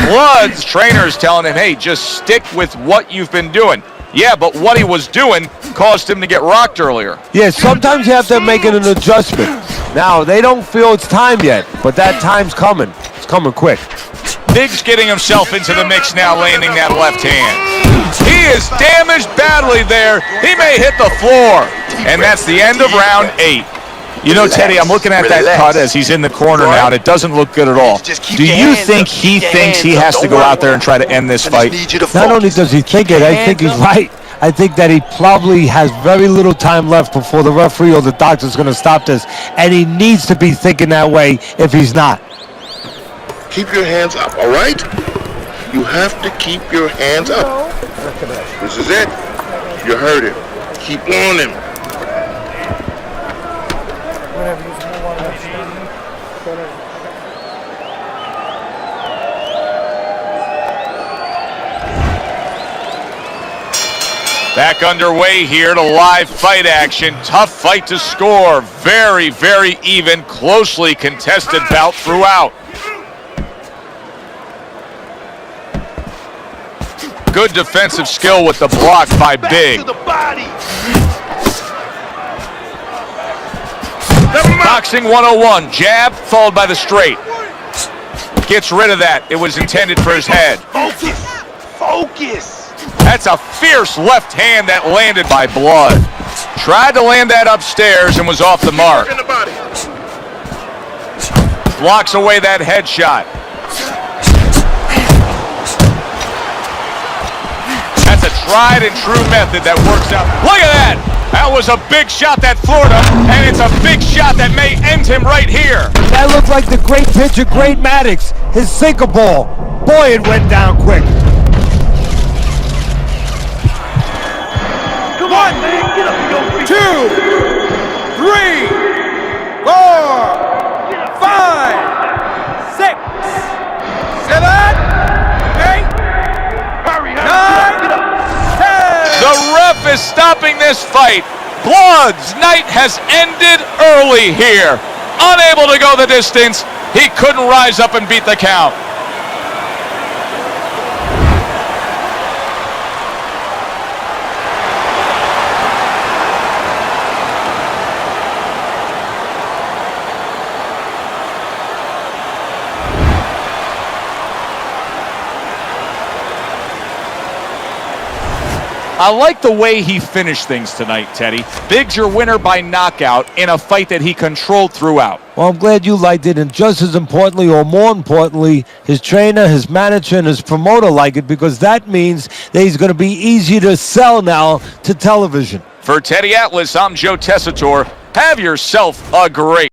Speaker 1: Blood's trainer's telling him, hey, just stick with what you've been doing. Yeah, but what he was doing caused him to get rocked earlier.
Speaker 4: Yeah, sometimes you have to make an adjustment. Now, they don't feel it's time yet, but that time's coming. It's coming quick.
Speaker 1: Big's getting himself into the mix now, landing that left hand. He is damaged badly there. He may hit the floor. And that's the end of round 8. You know, Teddy, I'm looking at that cut as he's in the corner now, and it doesn't look good at all. Do you think he thinks he has to go out there and try to end this fight?
Speaker 4: Not only does he think it, I think he's right. I think that he probably has very little time left before the referee or the doctor's going to stop this, and he needs to be thinking that way if he's not.
Speaker 6: Keep your hands up, all right? You have to keep your hands up. This is it. You heard it. Keep on him.
Speaker 1: Back underway here to live fight action. Tough fight to score. Very, very even, closely contested bout throughout. good defensive skill with the block by Big.
Speaker 3: To the body.
Speaker 1: Boxing 101, jab followed by the straight. Gets rid of that. It was intended for his head.
Speaker 3: Focus. Focus.
Speaker 1: That's a fierce left hand that landed by Blood. Tried to land that upstairs and was off the mark.
Speaker 6: In the body.
Speaker 1: Blocks away that headshot. That's a tried and true method that works out. Look at that! That was a big shot that floored him, and it's a big shot that may end him right here.
Speaker 4: That looked like the great pitcher, Great Maddox. His sinker ball. Boy, it went down quick.
Speaker 3: Come on, man. Get up and go.
Speaker 2: 2, 3, 4, 5, 6, 7, 8,
Speaker 3: Hurry, hurry.
Speaker 2: 9,
Speaker 3: Get up.
Speaker 2: 10.
Speaker 1: The ref is stopping this fight. Blood's night has ended early here. Unable to go the distance, he couldn't rise up and beat the count. I like the way he finished things tonight, Teddy. Big's your winner by knockout in a fight that he controlled throughout.
Speaker 4: Well, I'm glad you liked it, and just as importantly, or more importantly, his trainer, his manager, and his promoter like it, because that means that he's going to be easy to sell now to television.
Speaker 1: For Teddy Atlas, I'm Joe Tessitore. Have yourself a great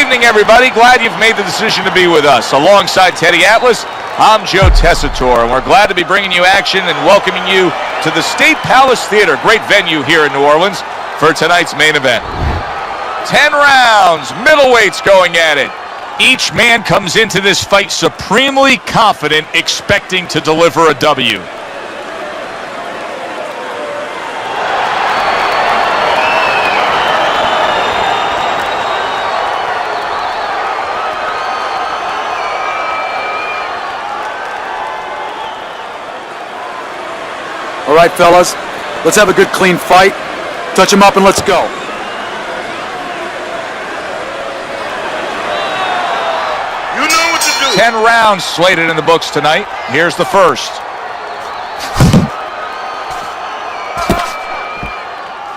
Speaker 1: evening, everybody. Glad you've made the decision to be with us. Alongside Teddy Atlas, I'm Joe Tessitore, and we're glad to be bringing you action and welcoming you to the State Palace Theater, great venue here in New Orleans, for tonight's main event. 10 rounds, middleweights going at it. Each man comes into this fight supremely confident, expecting to deliver a W.
Speaker 2: All right, fellas, let's have a good clean fight. Touch him up and let's go.
Speaker 6: You know what to do.
Speaker 1: 10 rounds slated in the books tonight. Here's the first.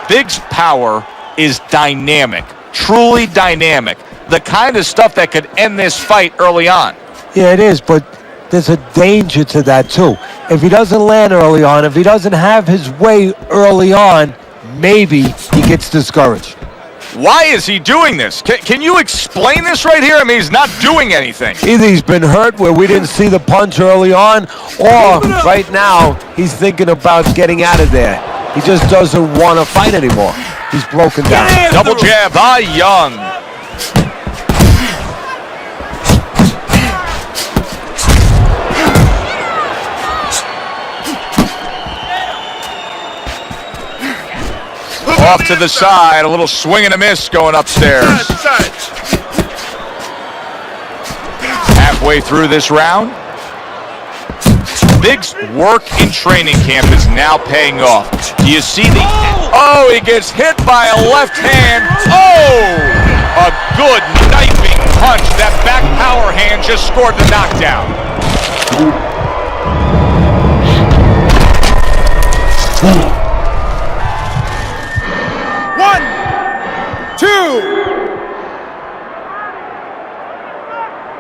Speaker 1: Big's power is dynamic, truly dynamic. The kind of stuff that could end this fight early on.
Speaker 4: Yeah, it is, but there's a danger to that, too. If he doesn't land early on, if he doesn't have his way early on, maybe he gets discouraged.
Speaker 1: Why is he doing this? Can you explain this right here? I mean, he's not doing anything.
Speaker 4: Either he's been hurt where we didn't see the punch early on, or right now he's thinking about getting out of there. He just doesn't want to fight anymore. He's broken down.
Speaker 1: Double jab by Young. Off to the side, a little swing and a miss going upstairs. Halfway through this round, Big's work in training camp is now paying off. Do you see the... Oh, he gets hit by a left hand. Oh! A good knifing punch. That back power hand just scored the knockdown.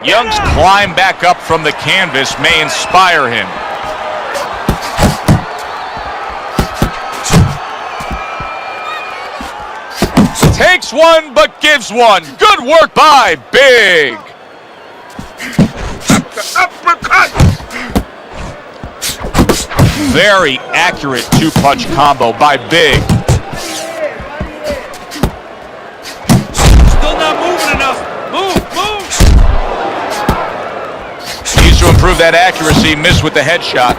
Speaker 1: Young's climb back up from the canvas may inspire him. Takes one, but gives one. Good work by Big.
Speaker 6: Uppercut.
Speaker 1: Very accurate two-punch combo by Big.
Speaker 7: Still not moving enough. Move.
Speaker 1: Needs to improve that accuracy. Missed with the headshot.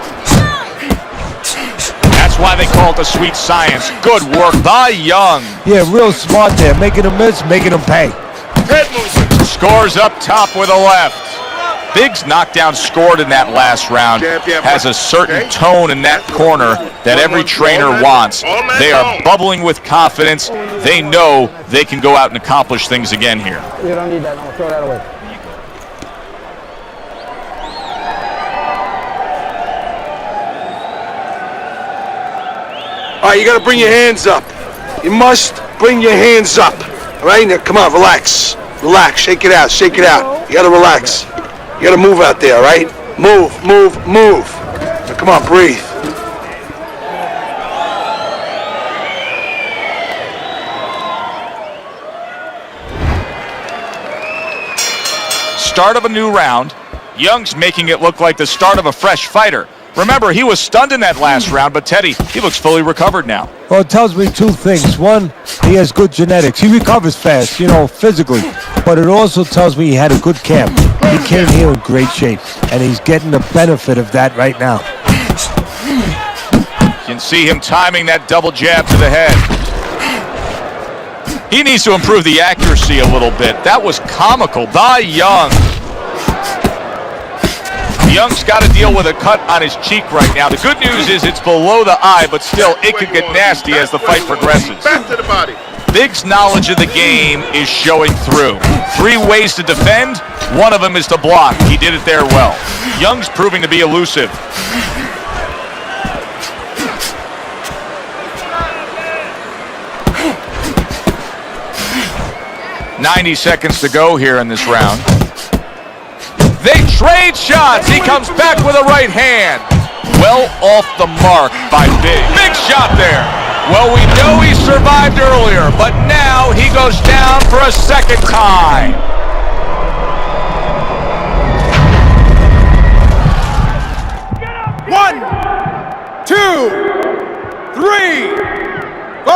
Speaker 1: That's why they call it the sweet science. Good work by Young.
Speaker 4: Yeah, real smart there. Making him miss, making him pay.
Speaker 6: Head movement.
Speaker 1: Scores up top with a left. Big's knockdown scored in that last round has a certain tone in that corner that every trainer wants. They are bubbling with confidence. They know they can go out and accomplish things again here.
Speaker 8: You don't need that. No, throw that away.
Speaker 5: All right, you gotta bring your hands up. You must bring your hands up. All right, now come on, relax. Relax, shake it out, shake it out. You gotta relax. You gotta move out there, all right? Move. Now, come on, breathe.
Speaker 1: Start of a new round. Young's making it look like the start of a fresh fighter. Remember, he was stunned in that last round, but Teddy, he looks fully recovered now.
Speaker 4: Well, it tells me two things. One, he has good genetics. He recovers fast, physically. But it also tells me he had a good camp. He came here in great shape, and he's getting the benefit of that right now.
Speaker 1: You can see him timing that double jab to the head. He needs to improve the accuracy a little bit. That was comical by Young. Young's got to deal with a cut on his cheek right now. The good news is it's below the eye, but still, it could get nasty as the fight progresses.
Speaker 6: Back to the body.
Speaker 1: Big's knowledge of the game is showing through. 3 ways to defend. One of them is to block. He did it there well. Young's proving to be elusive. "90 seconds to go here in this round. They trade shots. He comes back with a right hand. Well off the mark by Big. Big shot there. Well, we know he survived earlier, but now he goes down for a second time.
Speaker 7: 1, 2, 3, 4,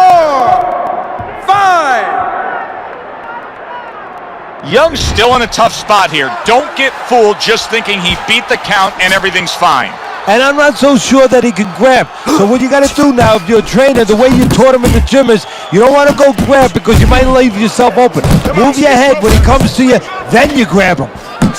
Speaker 7: 5.
Speaker 1: Young's still in a tough spot here. Don't get fooled just thinking he beat the count and everything's fine.
Speaker 4: And I'm not so sure that he can grab. So what you got to do now, if you're a trainer, the way you taught him in the gym is, you don't want to go grab because you might leave yourself open. Move your head when he comes to you, then you grab him.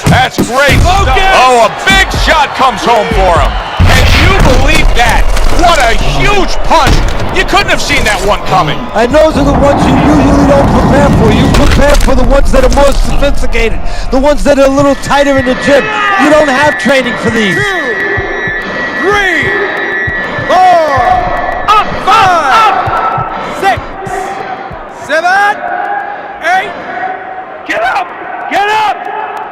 Speaker 1: That's great stuff. Oh, a big shot comes home for him. Can you believe that? What a huge punch. You couldn't have seen that one coming.
Speaker 4: And those are the ones you usually don't prepare for. You prepare for the ones that are more sophisticated, the ones that are a little tighter in the gym. You don't have training for these.
Speaker 7: 2, 3, 4, 5, 6, 7, 8. Get up! Get up!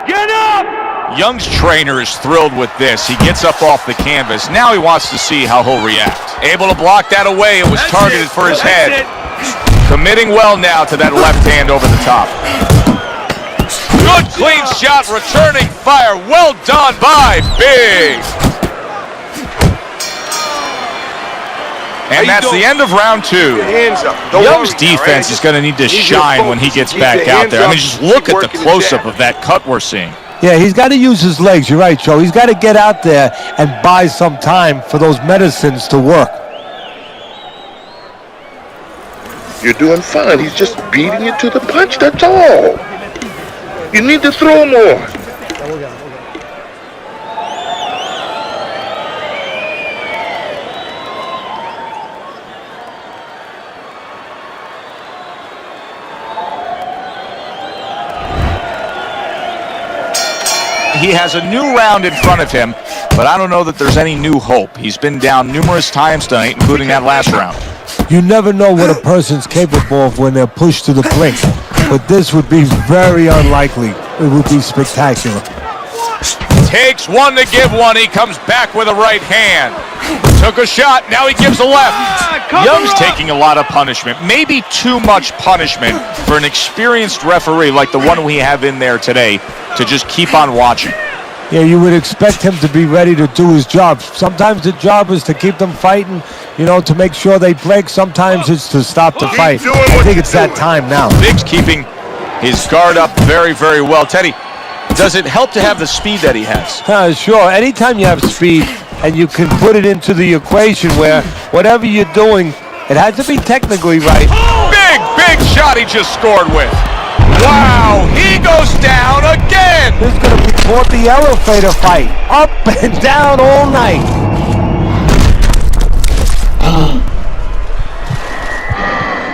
Speaker 7: Get up!
Speaker 1: Young's trainer is thrilled with this. He gets up off the canvas. Now he wants to see how he'll react. Able to block that away. It was targeted for his head. Committing well now to that left hand over the top. Good clean shot, returning fire. Well done by Big. And that's the end of round 2. Young's defense is going to need to shine when he gets back out there. I mean, just look at the close-up of that cut we're seeing.
Speaker 4: Yeah, he's got to use his legs. You're right, Joe. He's got to get out there and buy some time for those medicines to work.
Speaker 6: You're doing fine. He's just beating you to the punch, that's all. You need to throw more.
Speaker 1: He has a new round in front of him, but I don't know that there's any new hope. He's been down numerous times tonight, including that last round.
Speaker 4: You never know what a person's capable of when they're pushed to the brink, but this would be very unlikely. It would be spectacular.
Speaker 1: Takes one to give one. He comes back with a right hand. Took a shot. Now he gives a left. Young's taking a lot of punishment. Maybe too much punishment for an experienced referee like the one we have in there today to just keep on watching.
Speaker 4: Yeah, you would expect him to be ready to do his job. Sometimes the job is to keep them fighting, you know, to make sure they break. Sometimes it's to stop the fight. I think it's that time now.
Speaker 1: Big's keeping his guard up very, very well. Teddy, does it help to have the speed that he has?
Speaker 4: Sure. Anytime you have speed and you can put it into the equation where whatever you're doing, it has to be technically right.
Speaker 1: Big shot he just scored with. Wow, he goes down again.
Speaker 4: This is going to be called the elevator fight. Up and down all night.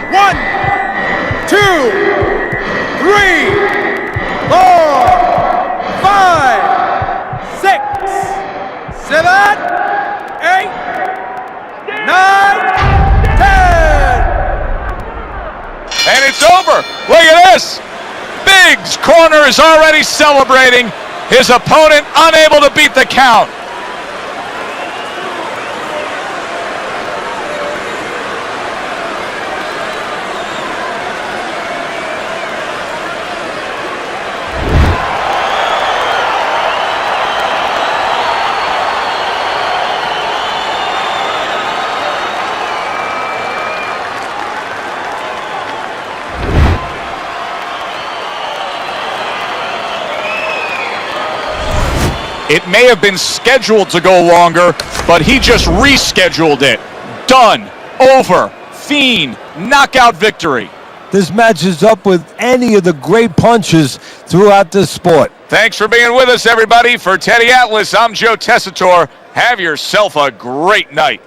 Speaker 7: 1, 2, 3, 4, 5, 6, 7, 8, 9, 10.
Speaker 1: And it's over. Look at this. Big's corner is already celebrating. His opponent unable to beat the count. It may have been scheduled to go longer, but he just rescheduled it. Done. Over. Fiend. Knockout victory.
Speaker 4: This matches up with any of the great punches throughout this sport.
Speaker 1: Thanks for being with us, everybody. For Teddy Atlas, I'm Joe Tessitore. Have yourself a great night.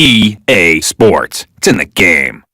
Speaker 9: EA Sports. It's in the game.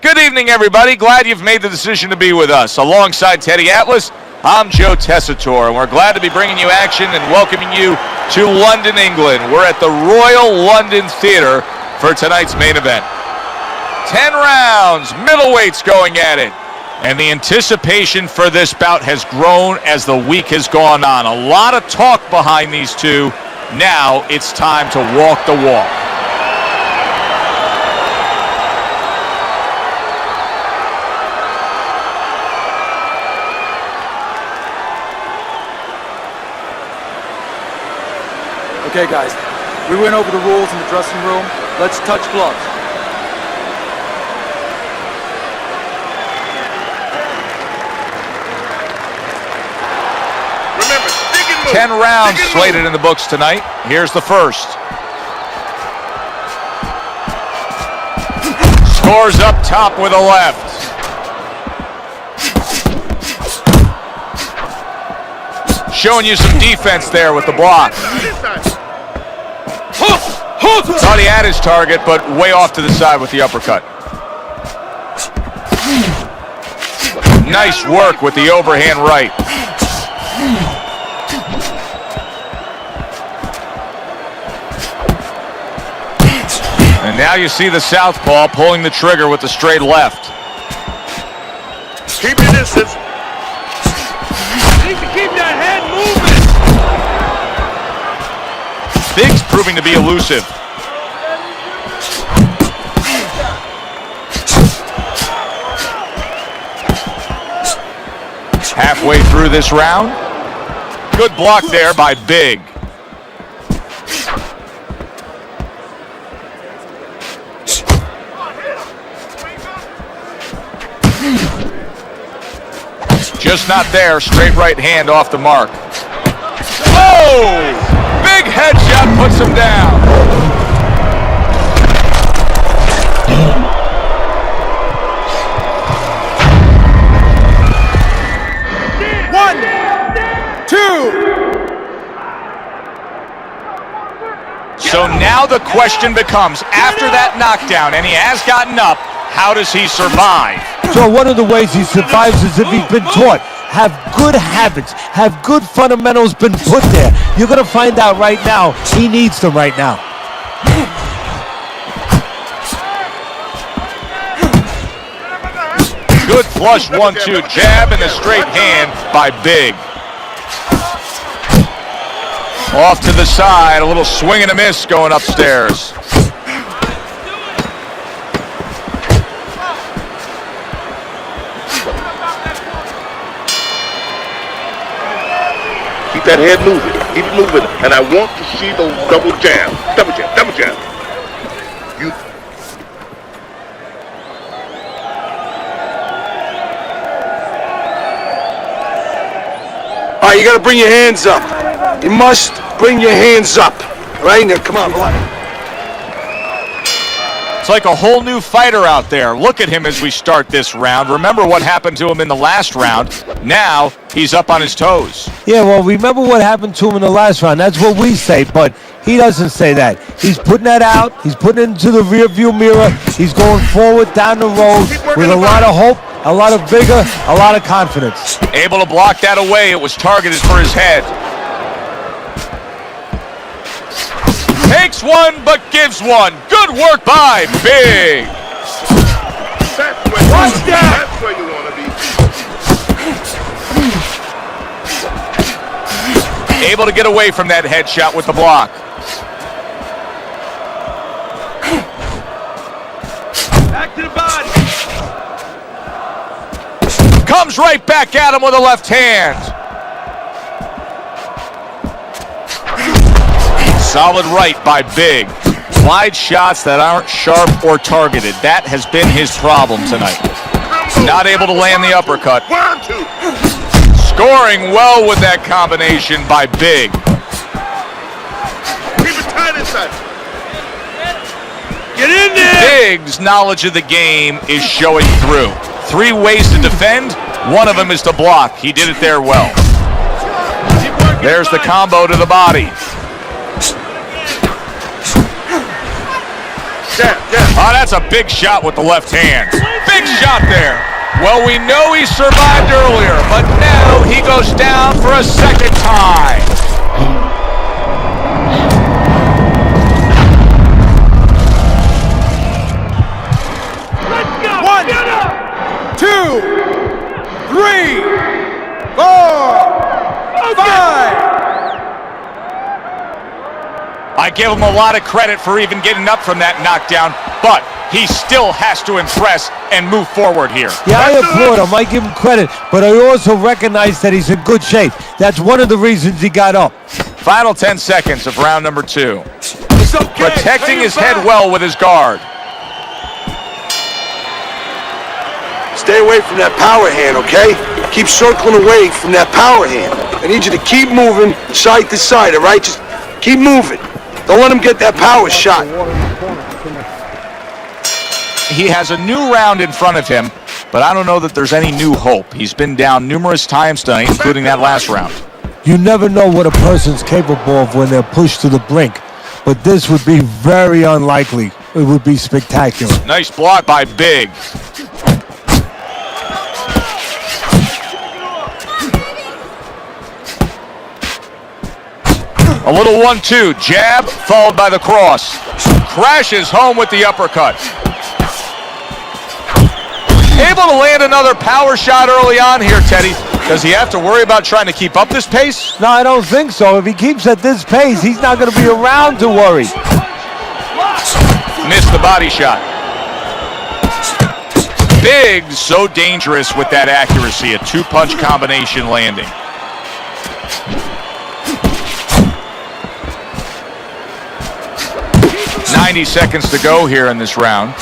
Speaker 1: Good evening, everybody. Glad you've made the decision to be with us. Alongside Teddy Atlas, I'm Joe Tessitore, and we're glad to be bringing you action and welcoming you to London, England. We're at the Royal London Theatre for tonight's main event. 10 rounds, middleweights going at it. And the anticipation for this bout has grown as the week has gone on. A lot of talk behind these two. Now it's time to walk the walk.
Speaker 2: Okay, guys, we went over the rules in the dressing room. Let's touch gloves.
Speaker 6: Remember, stick and move.
Speaker 1: 10 rounds
Speaker 6: Stick and
Speaker 1: slated
Speaker 6: move.
Speaker 1: in the books tonight. Here's the first. Scores up top with a left. Showing you some defense there with the block. Thought he had his target, but way off to the side with the uppercut. Nice work with the overhand right. And now you see the southpaw pulling the trigger with the straight left.
Speaker 6: Keep your distance.
Speaker 7: Need to keep that head moving.
Speaker 1: Big's proving to be elusive. Halfway through this round. Good block there by Big. Just not there. Straight right hand off the mark. Oh! Big headshot puts him down.
Speaker 7: One, two.
Speaker 1: So now the question becomes, after that knockdown, and he has gotten up, how does he survive?
Speaker 4: So one of the ways he survives is if he's been taught. Have good habits, have good fundamentals been put there. You're gonna find out right now, he needs them right now.
Speaker 1: Good flush 1-2 jab and the straight hand by Big. Off to the side, a little swing and a miss going upstairs.
Speaker 6: Keep that head moving. Keep it moving. And I want to see those double jabs. Double jab, double jab. You.
Speaker 5: All right, you gotta bring your hands up. You must bring your hands up. All right, now, come on.
Speaker 1: It's like a whole new fighter out there. Look at him as we start this round. Remember what happened to him in the last round. Now he's up on his toes.
Speaker 4: Yeah, well, remember what happened to him in the last round. That's what we say, but he doesn't say that. He's putting that out. He's putting it into the rearview mirror. He's going forward down the road with a lot of hope, a lot of vigor, a lot of confidence.
Speaker 1: Able to block that away. It was targeted for his head. Takes one, but gives one. Good work by Big.
Speaker 6: Watch that. That's where you want to be.
Speaker 1: Able to get away from that headshot with the block.
Speaker 7: Back to the body.
Speaker 1: Comes right back at him with a left hand. Solid right by Big. Slide shots that aren't sharp or targeted. That has been his problem tonight. Not able to land the uppercut.
Speaker 6: 1, 2.
Speaker 1: Scoring well with that combination by Big.
Speaker 6: Keep it tight inside.
Speaker 7: Get in there.
Speaker 1: Big's knowledge of the game is showing through. 3 ways to defend. One of them is to block. He did it there well. There's the combo to the body. Oh, that's a big shot with the left hand. Big shot there. Well, we know he survived earlier, but now he goes down for a second time.
Speaker 7: Let's go. 1, 2, 3, 4, 5.
Speaker 1: I give him a lot of credit for even getting up from that knockdown, but he still has to impress and move forward here.
Speaker 4: Yeah, I applaud him. I give him credit, but I also recognize that he's in good shape. That's one of the reasons he got up.
Speaker 1: Final 10 seconds of round number 2.
Speaker 7: It's okay.
Speaker 1: Protecting his head well with his guard.
Speaker 5: Stay away from that power hand, okay? Keep circling away from that power hand. I need you to keep moving side to side, all right? Just keep moving. Don't let him get that power shot.
Speaker 1: he has a new round in front of him, but I don't know that there's any new hope. He's been down numerous times tonight, including that last round.
Speaker 4: You never know what a person's capable of when they're pushed to the brink, but this would be very unlikely. It would be spectacular.
Speaker 1: Nice block by Big. A little 1-2, jab, followed by the cross. Crashes home with the uppercut. Able to land another power shot early on here, Teddy. Does he have to worry about trying to keep up this pace?
Speaker 4: No, I don't think so. If he keeps at this pace, he's not going to be around to worry.
Speaker 1: Missed the body shot. Big, so dangerous with that accuracy. A two-punch combination landing. .90 seconds to go here in this round.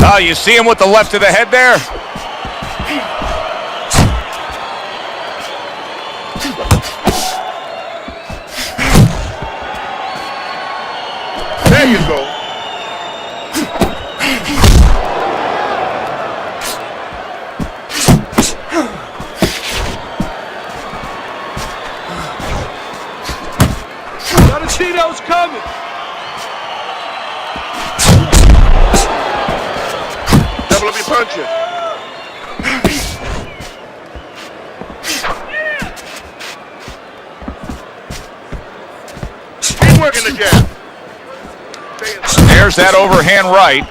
Speaker 1: Oh, you see him with the left of the head there?
Speaker 6: There you go.
Speaker 7: Gotta see those coming.
Speaker 6: Double up your punches. Keep working the jab.
Speaker 1: There's that overhand right.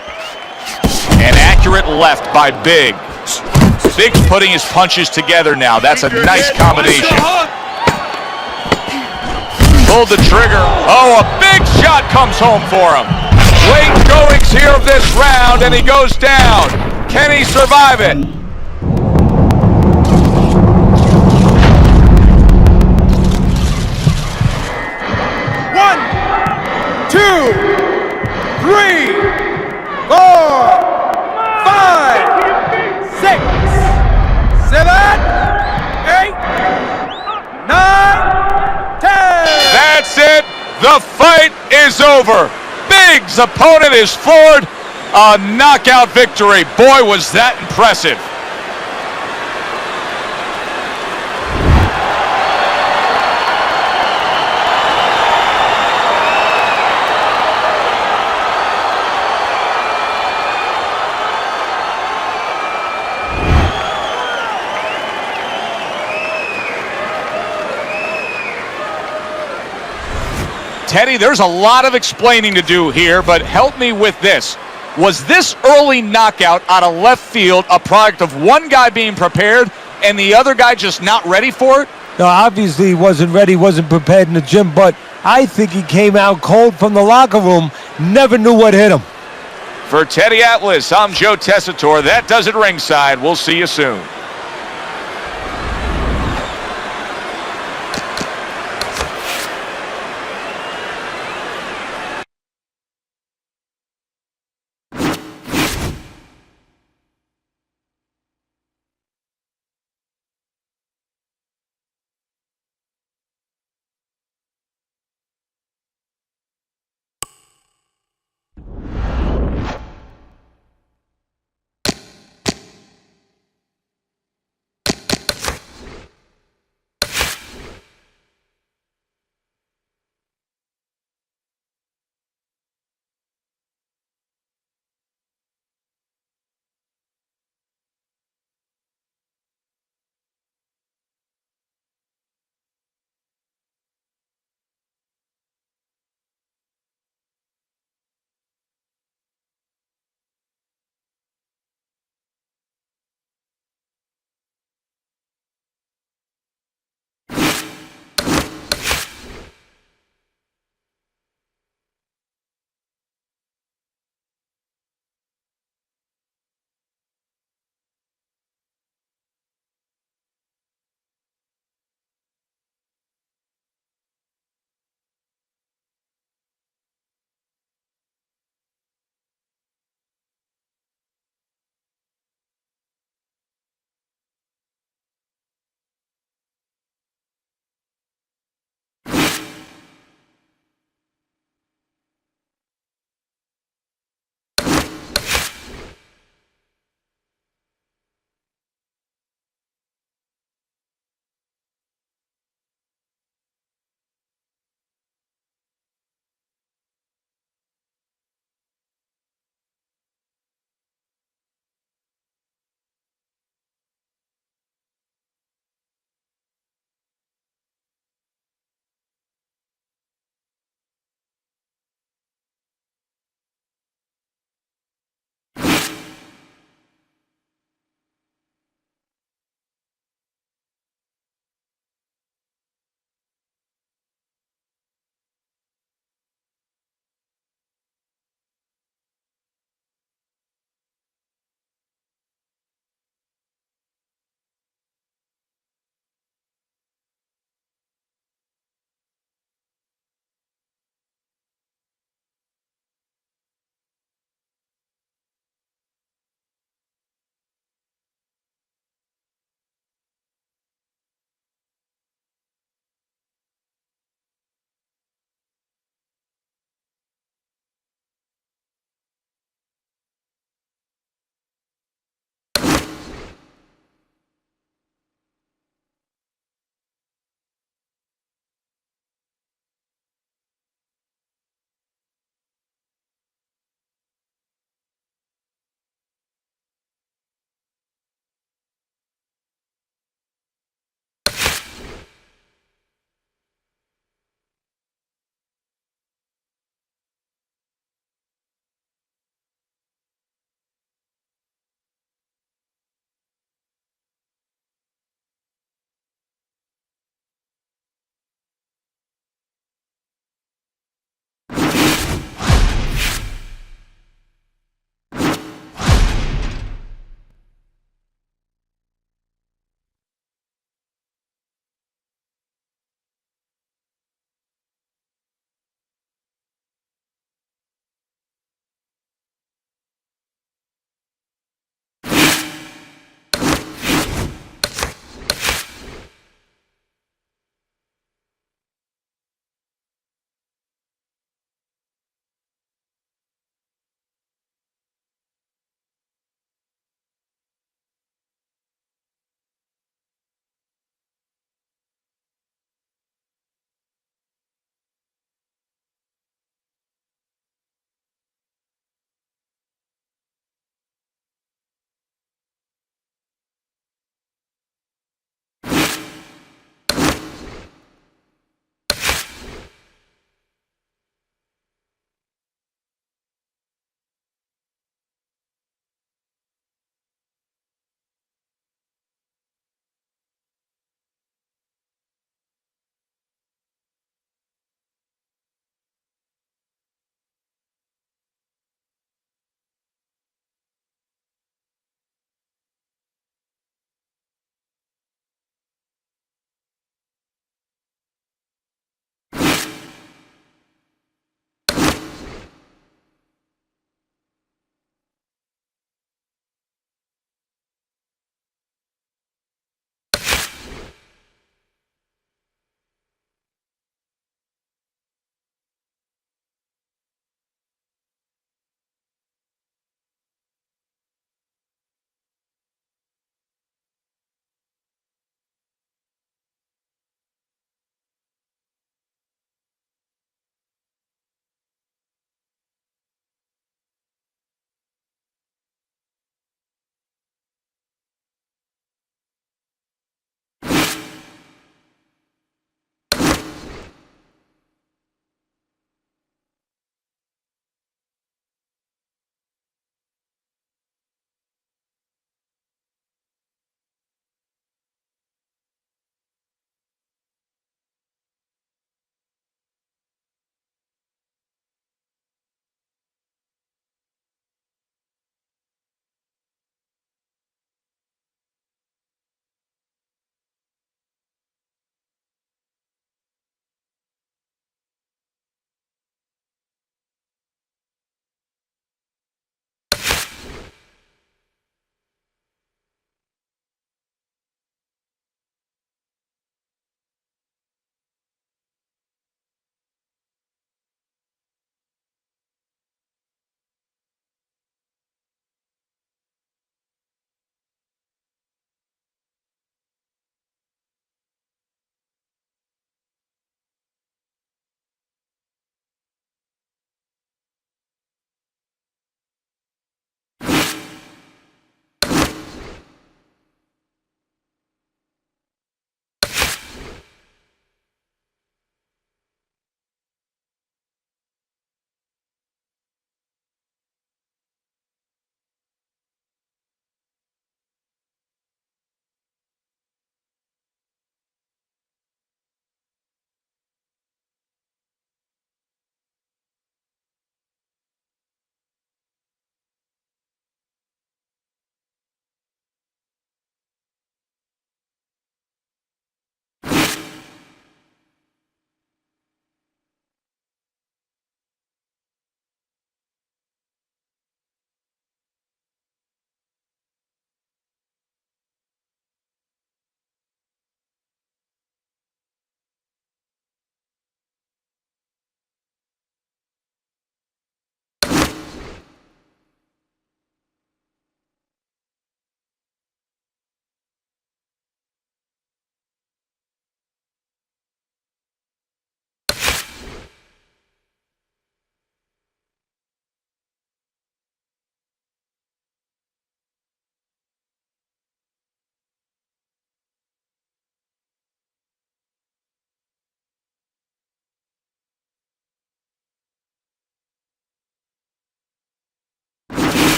Speaker 1: And accurate left by Big. Big putting his punches together now. That's a nice combination. Pulled the trigger. Oh, a big shot comes home for him. Late goings here of this round, and he goes down. Can he survive it?
Speaker 7: One, two, 3, 4, 5, 6, 7, 8, 9, 10.
Speaker 1: That's it. The fight is over. Big's opponent is floored. A knockout victory. Boy, was that impressive. Teddy, there's a lot of explaining to do here, but help me with this. Was this early knockout out of left field a product of one guy being prepared and the other guy just not ready for it?
Speaker 4: No, obviously he wasn't ready, wasn't prepared in the gym, but I think he came out cold from the locker room, never knew what hit him.
Speaker 1: For Teddy Atlas, I'm Joe Tessitore. That does it ringside. We'll see you soon.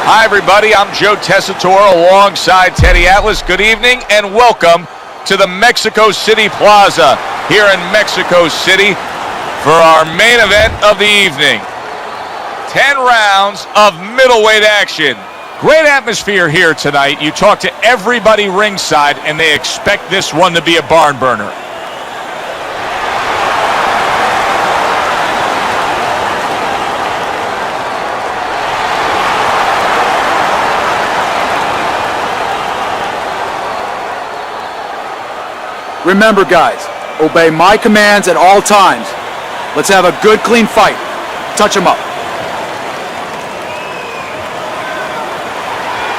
Speaker 1: Hi, everybody. I'm Joe Tessitore alongside Teddy Atlas. Good evening and welcome to the Mexico City Plaza here in Mexico City for our main event of the evening. 10 rounds of middleweight action. Great atmosphere here tonight. You talk to everybody ringside and they expect this one to be a barn burner.
Speaker 2: Remember, guys, obey my commands at all times. Let's have a good, clean fight. Touch them up.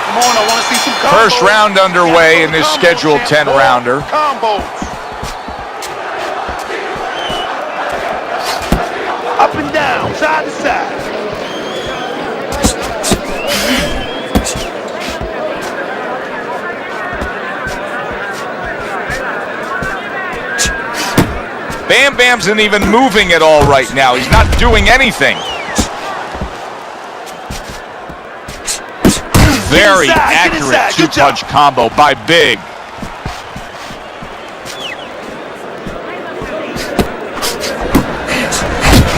Speaker 3: Come on, I want to see some combos.
Speaker 1: First round underway in this scheduled 10-rounder.
Speaker 3: Combos. Up and down, side to side.
Speaker 1: Bam Bam isn't even moving at all right now. He's not doing anything. Very accurate two-punch combo by Big.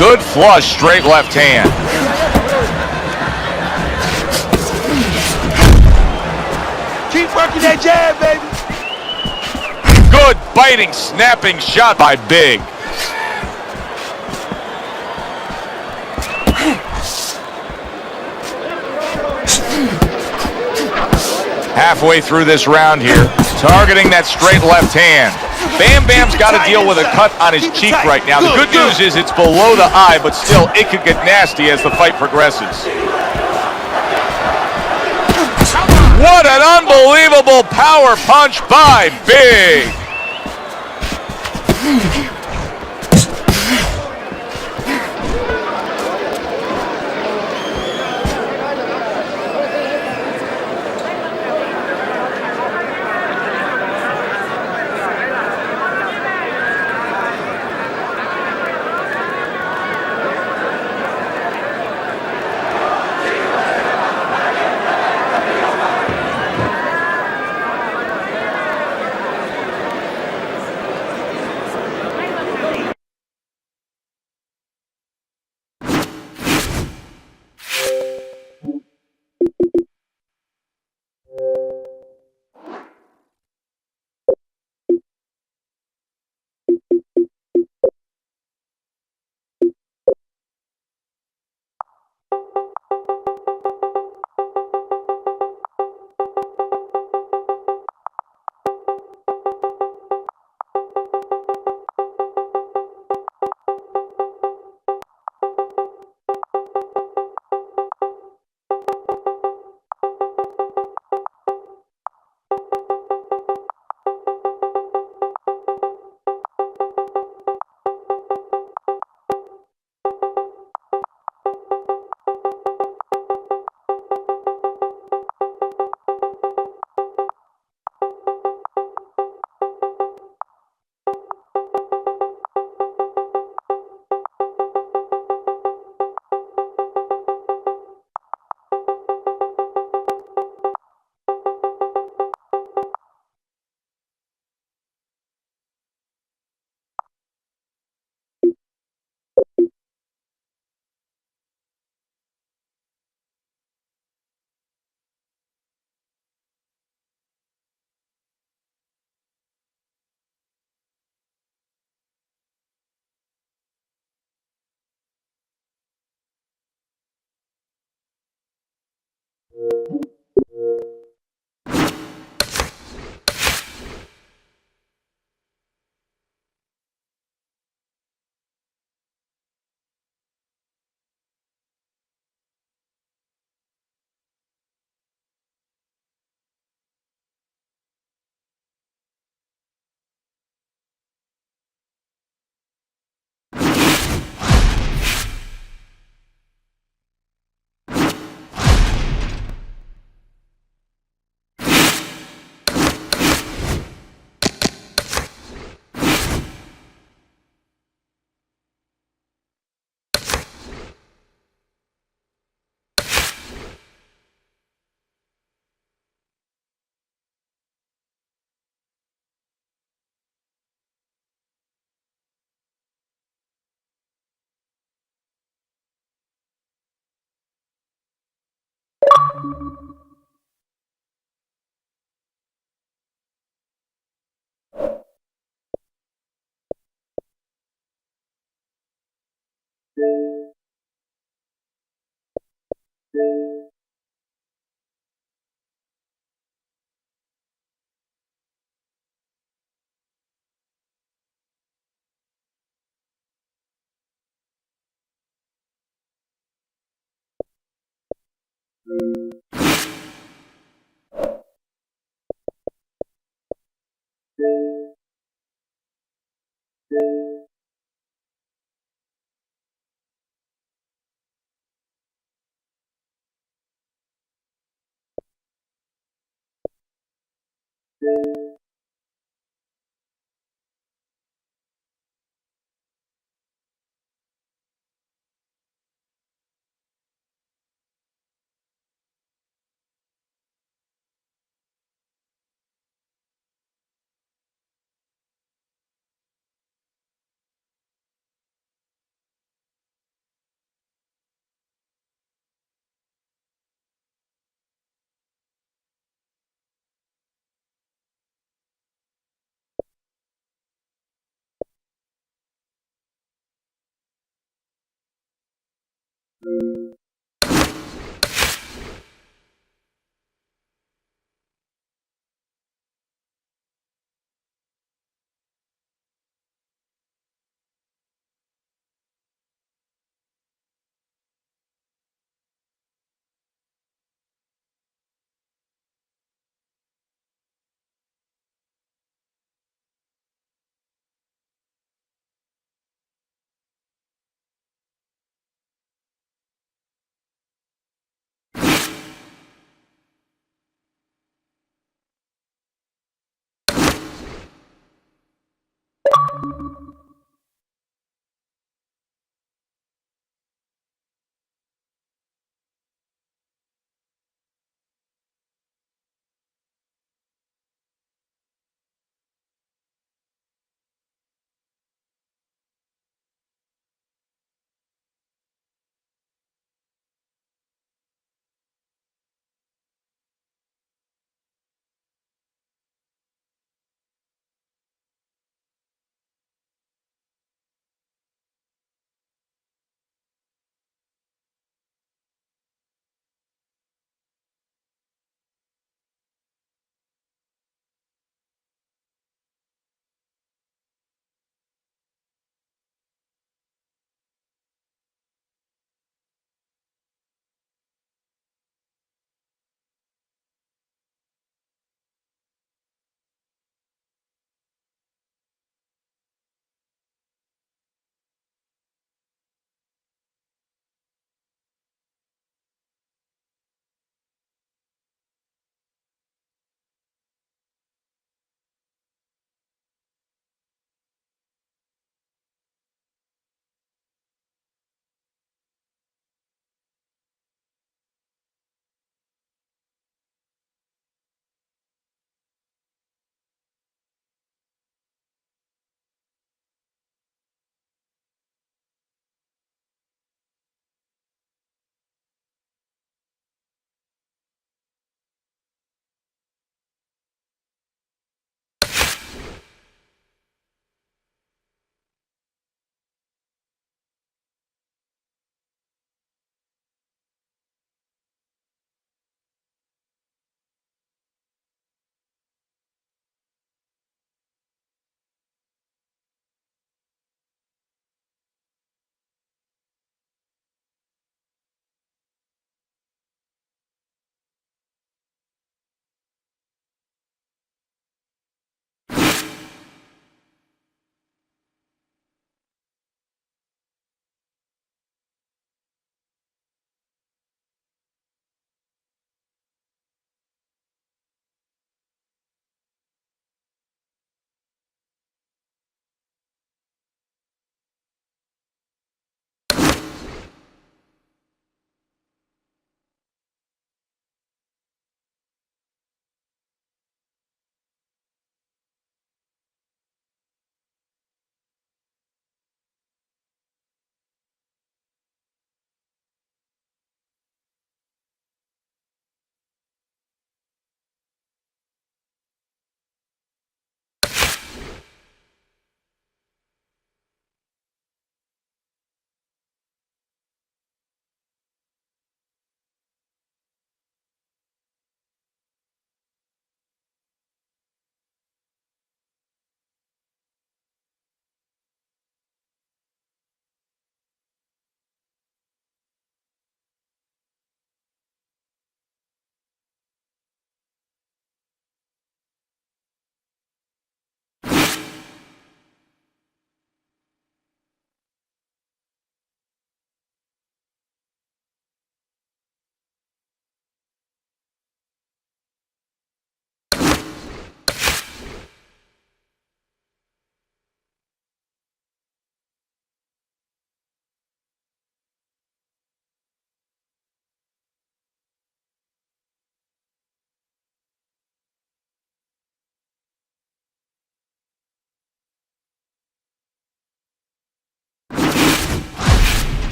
Speaker 1: Good flush, straight left hand.
Speaker 3: Keep working that jab, baby.
Speaker 1: Good biting, snapping shot by Big. Halfway through this round here, targeting that straight left hand. Bam Bam's got to deal with a cut on his cheek right now. The good news is it's below the eye, but still it could get nasty as the fight progresses. What an unbelievable power punch by Big.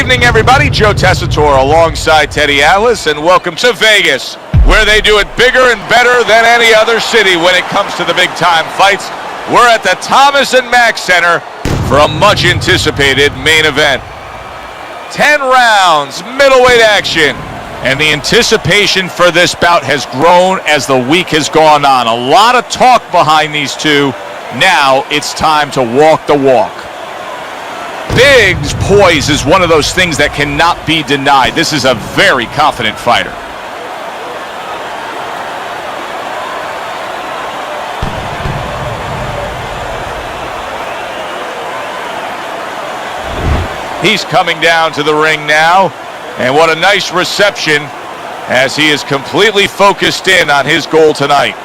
Speaker 1: evening, everybody. Joe Tessitore alongside Teddy Atlas, and welcome to Vegas, where they do it bigger and better than any other city when it comes to the big-time fights. We're at the Thomas and Mack Center for a much-anticipated main event. 10 rounds, middleweight action, and the anticipation for this bout has grown as the week has gone on. A lot of talk behind these two. Now it's time to walk the walk. Big's poise is one of those things that cannot be denied. This is a very confident fighter. He's coming down to the ring now, and what a nice reception as he is completely focused in on his goal tonight.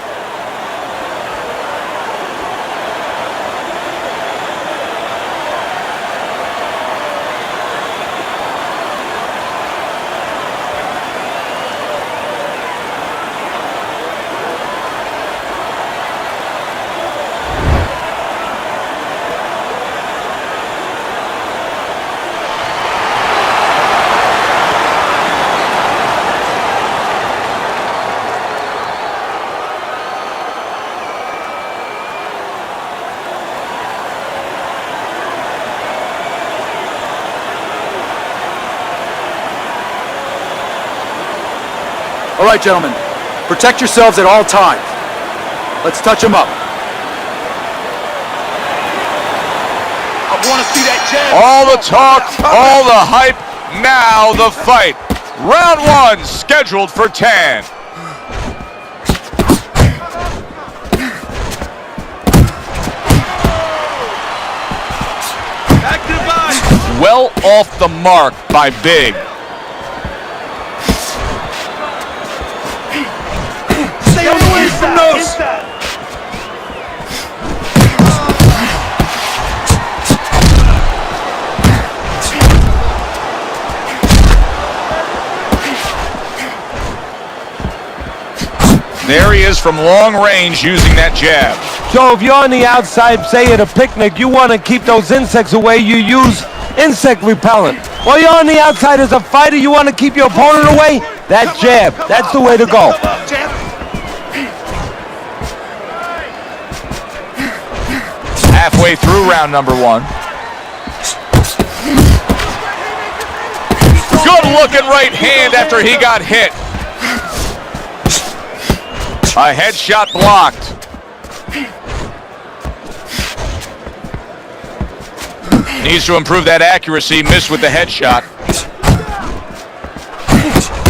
Speaker 2: All right, gentlemen, protect yourselves at all times. Let's touch them up.
Speaker 3: I want to see that jab.
Speaker 1: All the talk, all the hype, now the fight. Round 1 scheduled for 10.
Speaker 7: Back to the body.
Speaker 1: Well off the mark by Big.
Speaker 3: Stay on the inside.
Speaker 1: There he is from long range using that jab.
Speaker 4: Joe, if you're on the outside, say at a picnic, you want to keep those insects away, you use insect repellent. While you're on the outside as a fighter, you want to keep your opponent away? That jab, that's the way to go.
Speaker 1: Halfway through round number 1. Good looking right hand after he got hit. A headshot blocked. Needs to improve that accuracy. Missed with the headshot.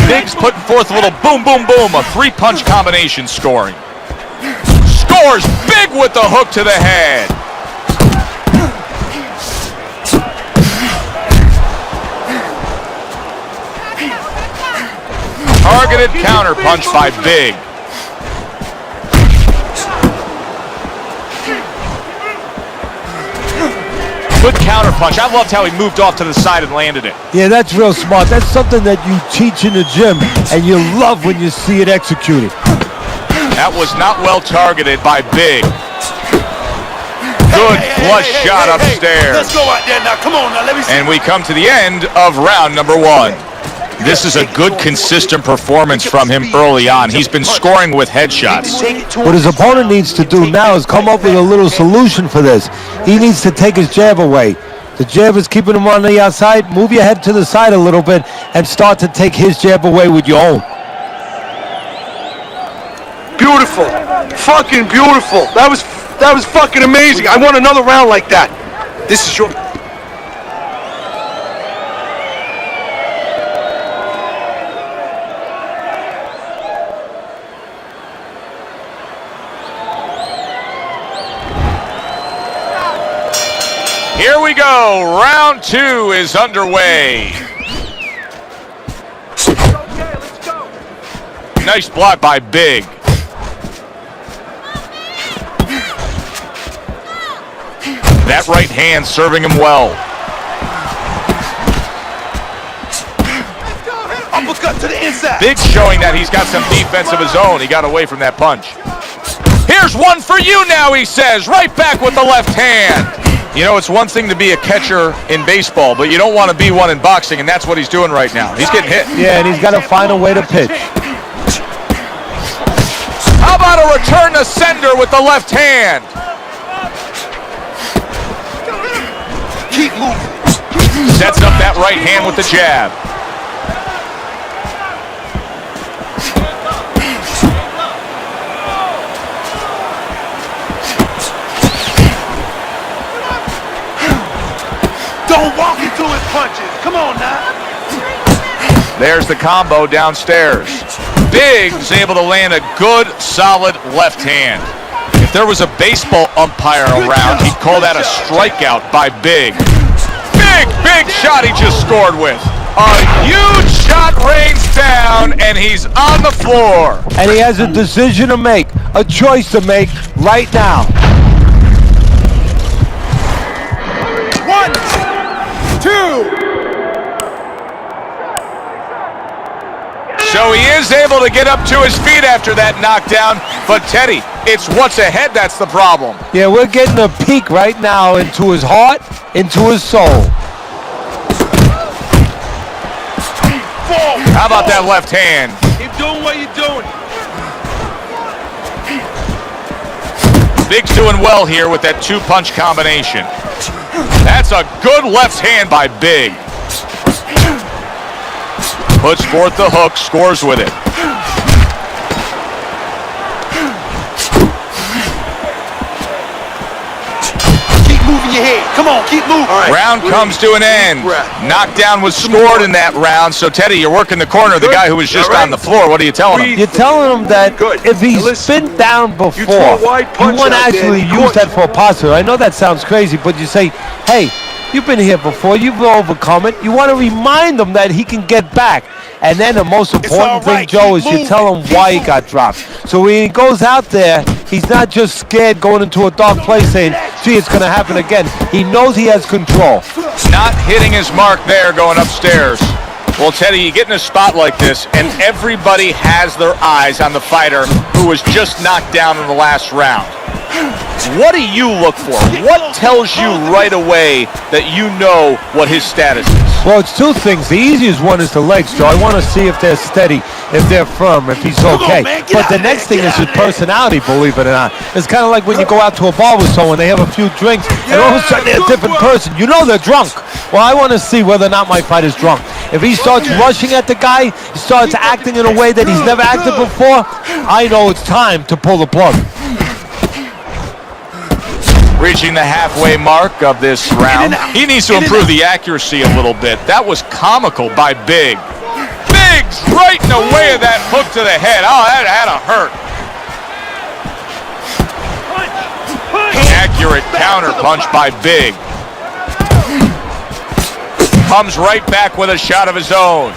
Speaker 1: Biggs putting forth a little boom, boom, boom. A 3-punch combination scoring. Scores big with the hook to the head. Targeted counter punch by Big. Good counter punch. I loved how he moved off to the side and landed it.
Speaker 4: Yeah, that's real smart. That's something that you teach in the gym, and you love when you see it executed.
Speaker 1: That was not well targeted by Big. Good flush shot upstairs.
Speaker 3: Let's go out there now. Come on now. Let me see.
Speaker 1: And we come to the end of round number 1. This is a good, consistent performance from him early on. He's been scoring with headshots.
Speaker 4: What his opponent needs to do now is come up with a little solution for this. He needs to take his jab away. The jab is keeping him on the outside. Move your head to the side a little bit and start to take his jab away with your own.
Speaker 3: Beautiful. Fucking beautiful. That was fucking amazing. I want another round like that. This is your...
Speaker 1: Here we go. Round 2 is underway. Nice block by Big. That right hand serving him well.
Speaker 3: Uppercut to the inside.
Speaker 1: Big showing that he's got some defense of his own. He got away from that punch. Here's one for you now, he says. Right back with the left hand. You know, it's one thing to be a catcher in baseball, but you don't want to be one in boxing, and that's what he's doing right now. He's getting hit.
Speaker 4: Yeah, and he's got to find a way to pitch.
Speaker 1: How about a return to sender with the left hand?
Speaker 3: Keep moving.
Speaker 1: Sets up that right hand with the jab.
Speaker 3: Don't walk into his punches. Come on now.
Speaker 1: There's the combo downstairs. Big's able to land a good, solid left hand. If there was a baseball umpire around, he'd call that a strikeout by Big. Big shot he just scored with. A huge shot rains down, and he's on the floor.
Speaker 4: And he has a decision to make, a choice to make right now.
Speaker 2: 1, 2.
Speaker 1: So he is able to get up to his feet after that knockdown, but Teddy, it's what's ahead that's the problem.
Speaker 4: Yeah, we're getting a peek right now into his heart, into his soul.
Speaker 1: How about that left hand?
Speaker 7: Keep doing what you're doing.
Speaker 1: Big's doing well here with that two-punch combination. That's a good left hand by Big. Puts forth the hook, scores with it.
Speaker 3: Keep moving your head. Come on, keep moving. All right.
Speaker 1: Round comes to an end. Knockdown was scored in that round. So, Teddy, you're working the corner of the guy who was just on the floor. What are you telling him?
Speaker 4: You're telling him that if he's been down before, you want to actually use that for a positive. I know that sounds crazy, but you say, hey, you've been here before, you've overcome it. You want to remind him that he can get back. And then the most important thing, Joe, is you tell him why he got dropped. So when he goes out there, he's not just scared going into a dark place saying, gee, it's going to happen again. He knows he has control.
Speaker 1: Not hitting his mark there going upstairs. Well, Teddy, you get in a spot like this, and everybody has their eyes on the fighter who was just knocked down in the last round. What do you look for? What tells you right away that you know what his status is?
Speaker 4: Well, it's two things. The easiest one is the legs, Joe. I want to see if they're steady, if they're firm, if he's okay. But the next thing is his personality, believe it or not. It's kind of like when you go out to a bar with someone, they have a few drinks, and all of a sudden they're a different person. You know they're drunk. Well, I want to see whether or not my fighter's drunk. If he starts rushing at the guy, he starts acting in a way that he's never acted before, I know it's time to pull the plug.
Speaker 1: Reaching the halfway mark of this round. He needs to improve the accuracy a little bit. That was comical by Big. Big's right in the way of that hook to the head. Oh, that had to hurt. Accurate counter punch by Big. Comes right back with a shot of his own.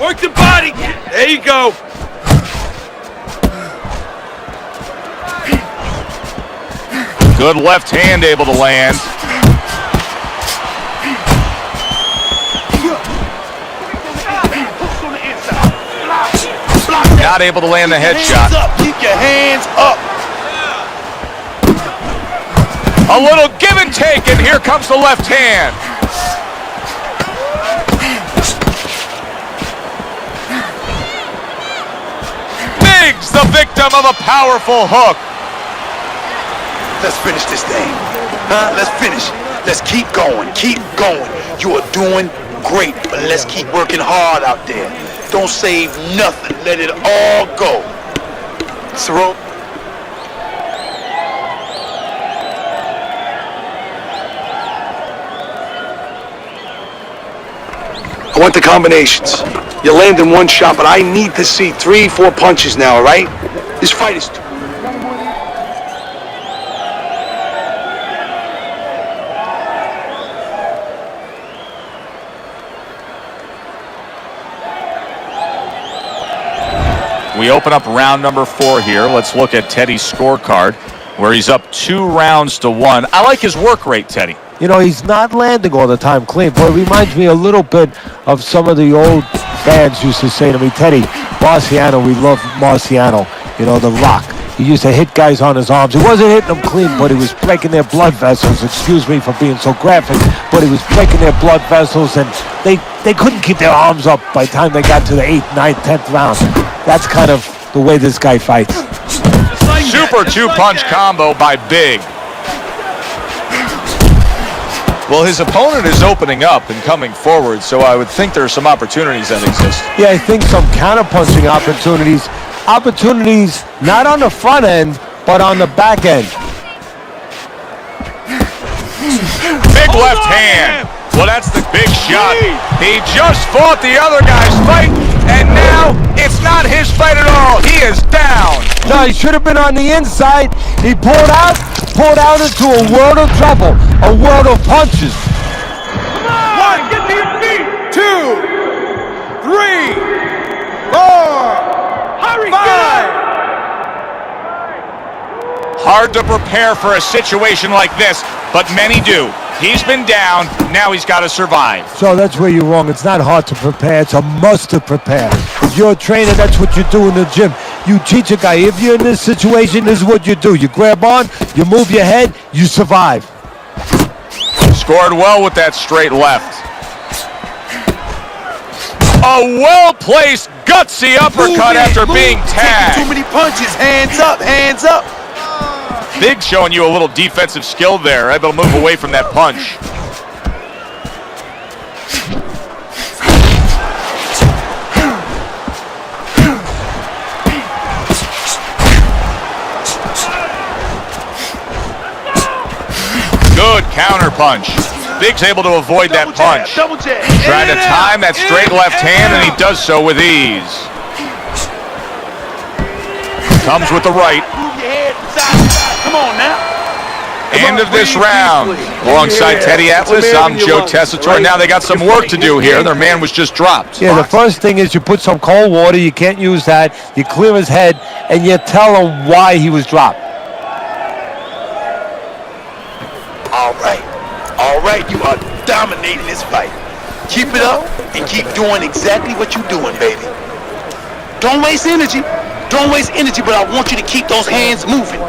Speaker 7: Work the body. There you go.
Speaker 1: Good left hand able to land. Not able to land the headshot.
Speaker 3: Keep your hands up.
Speaker 1: A little give and take, and here comes the left hand. Big's the victim of a powerful hook.
Speaker 3: Let's finish this thing. Let's finish. Let's keep going. Keep going. You are doing great, but let's keep working hard out there. Don't save nothing. Let it all go. Throw. I want the combinations. You land in one shot, but I need to see 3-4 punches now, all right? This fight is...
Speaker 1: We open up round number 4 here. Let's look at Teddy's scorecard, where he's up 2-1. I like his work rate, Teddy.
Speaker 4: You know, he's not landing all the time clean, but it reminds me a little bit of some of the old fans used to say to me, Teddy, Marciano, we love Marciano. You know, The Rock. He used to hit guys on his arms. He wasn't hitting them clean, but he was breaking their blood vessels. Excuse me for being so graphic, but he was breaking their blood vessels, and they couldn't keep their arms up by the time they got to the 8th, 9th, 10th round. That's kind of the way this guy fights.
Speaker 1: Super two-punch combo by Big. Well, his opponent is opening up and coming forward, so I would think there are some opportunities that exist.
Speaker 4: Yeah, I think some counter-punching opportunities. Opportunities not on the front end, but on the back end.
Speaker 1: Big left hand. Well, that's the big shot. He just fought the other guy's fight, and now it's not his fight at all. He is down.
Speaker 4: No, he should have been on the inside. He pulled out into a world of trouble, a world of punches.
Speaker 7: Come on, get to your feet.
Speaker 2: 2, 3, 4,
Speaker 7: Hurry,
Speaker 2: 5.
Speaker 1: Hard to prepare for a situation like this, but many do. He's been down, now he's got to survive.
Speaker 4: So that's where you're wrong. It's not hard to prepare. It's a must to prepare. If you're a trainer, that's what you do in the gym. You teach a guy, if you're in this situation, this is what you do. You grab on, you move your head, you survive.
Speaker 1: Scored well with that straight left. A well-placed, gutsy uppercut after being tagged.
Speaker 3: Too many punches. Hands up, hands up.
Speaker 1: Big showing you a little defensive skill there. Able to move away from that punch. Good counter punch. Big's able to avoid that punch.
Speaker 3: Double jab.
Speaker 1: Trying to time that straight left hand, and he does so with ease. Comes with the right.
Speaker 3: Move your head side to side. Come on now.
Speaker 1: End of this round. Alongside Teddy Atlas, I'm Joe Tessitore. Now they got some work to do here. Their man was just dropped.
Speaker 4: Yeah, the first thing is you put some cold water. You can't use that. You clear his head, and you tell him why he was dropped.
Speaker 3: All right, you are dominating this fight. Keep it up and keep doing exactly what you're doing, baby. Don't waste energy. Don't waste energy, but I want you to keep those hands moving.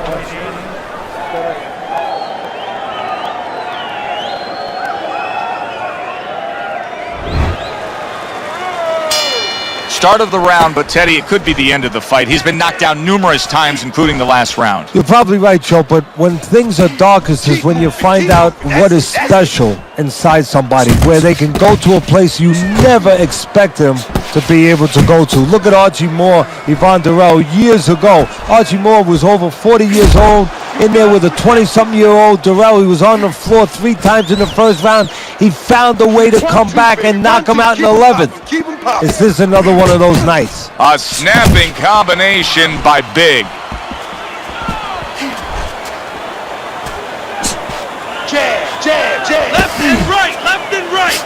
Speaker 1: Start of the round, but Teddy, it could be the end of the fight. He's been knocked down numerous times, including the last round.
Speaker 4: You're probably right, Joe, but when things are darkest is when you find out what is special inside somebody, where they can go to a place you never expect them to be able to go to. Look at Archie Moore, Yvonne Durrell, years ago. Archie Moore was over 40 years old, in there with a 20-something-year-old Durrell. He was on the floor 3 times in the first round. He found a way to come back and knock him out in the 11th. Is this another one of those nights?
Speaker 1: A snapping combination by Big.
Speaker 3: Jab, jab, jab.
Speaker 7: Left and right, left and right.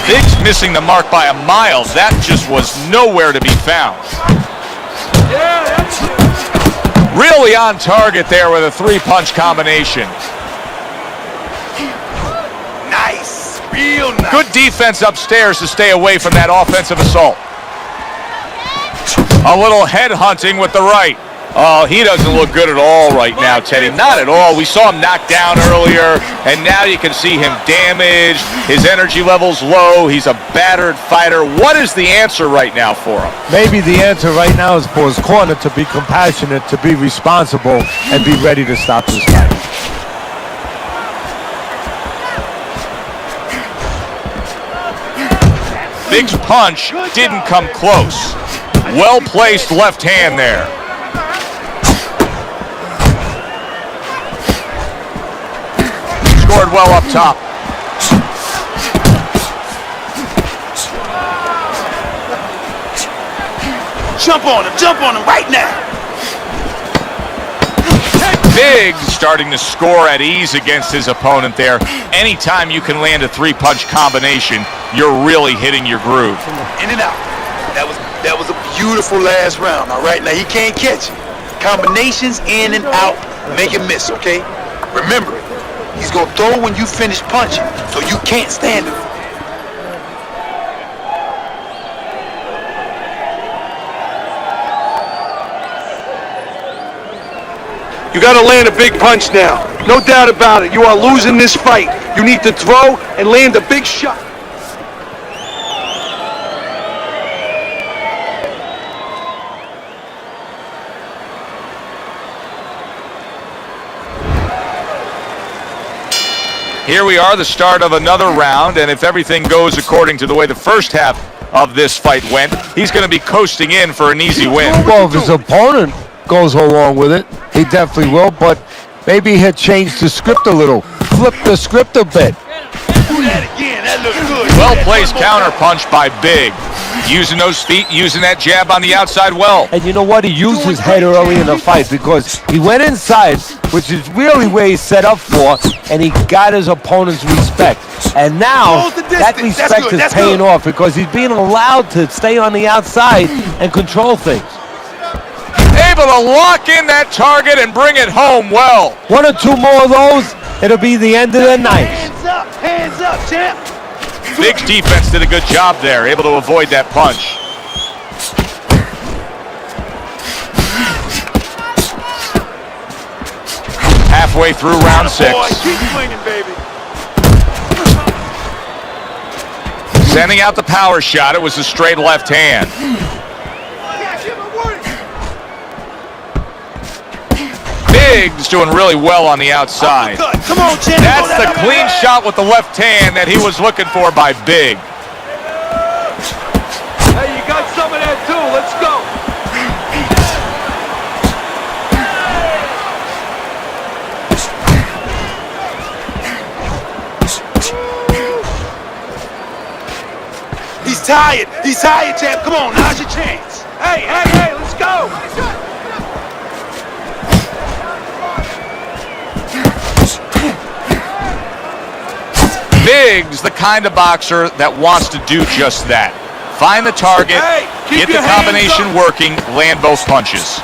Speaker 1: Big's missing the mark by a mile. That just was nowhere to be found.
Speaker 7: Yeah, that's it.
Speaker 1: Really on target there with a 3-punch combination.
Speaker 3: Nice, real nice.
Speaker 1: Good defense upstairs to stay away from that offensive assault. A little head hunting with the right. Oh, he doesn't look good at all right now, Teddy. Not at all. We saw him knocked down earlier, and now you can see him damaged. His energy level's low. He's a battered fighter. What is the answer right now for him?
Speaker 4: Maybe the answer right now is for his corner to be compassionate, to be responsible, and be ready to stop this fight.
Speaker 1: Big's punch didn't come close. Well-placed left hand there. Scored well up top.
Speaker 3: Jump on him right now.
Speaker 1: Big starting to score at ease against his opponent there. Anytime you can land a 3-punch combination, you're really hitting your groove.
Speaker 3: In and out. That was a beautiful last round. All right, now he can't catch it. Combinations in and out, make him miss, okay? Remember it. He's gonna throw when you finish punching, so you can't stand him.
Speaker 7: You got to land a big punch now. No doubt about it. You are losing this fight. You need to throw and land a big shot.
Speaker 1: Here we are, the start of another round, and if everything goes according to the way the first half of this fight went, he's going to be coasting in for an easy win.
Speaker 4: Well, if his opponent goes along with it, he definitely will, but maybe he'll change the script a little, flip the script a bit.
Speaker 3: Do that again. That looks good.
Speaker 1: Well-placed counterpunch by Big. Using those feet, using that jab on the outside well.
Speaker 4: And you know what? He used his head early in the fight because he went inside, which is really where he's set up for, and he got his opponent's respect. And now that respect is paying off because he's being allowed to stay on the outside and control things.
Speaker 1: Able to lock in that target and bring it home well.
Speaker 4: One or two more of those, it'll be the end of the night.
Speaker 3: Hands up, champ.
Speaker 1: Big's defense did a good job there, able to avoid that punch. Halfway through round 6.
Speaker 3: Boy, keep swinging, baby.
Speaker 1: Sending out the power shot. It was a straight left hand. Big's doing really well on the outside.
Speaker 3: Come on, champ.
Speaker 1: That's the clean shot with the left hand that he was looking for by Big.
Speaker 7: Hey, you got some of that too. Let's go.
Speaker 3: He's tired. He's tired, champ. Come on, now's your chance. Hey, let's go.
Speaker 1: Big's the kind of boxer that wants to do just that. Find the target, get the combination working, land both punches.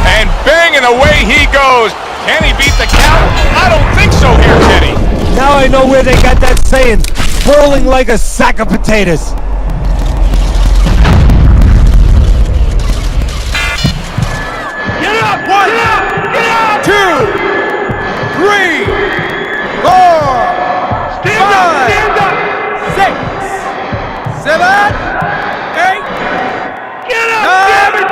Speaker 1: And bang, and away he goes. Can he beat the count? I don't think so here, Teddy.
Speaker 4: Now I know where they got that saying, whirling like a sack of potatoes.
Speaker 7: Get up! One! Get up! 2, 3, 4, 5, 6, 7, 8. Get up! 9,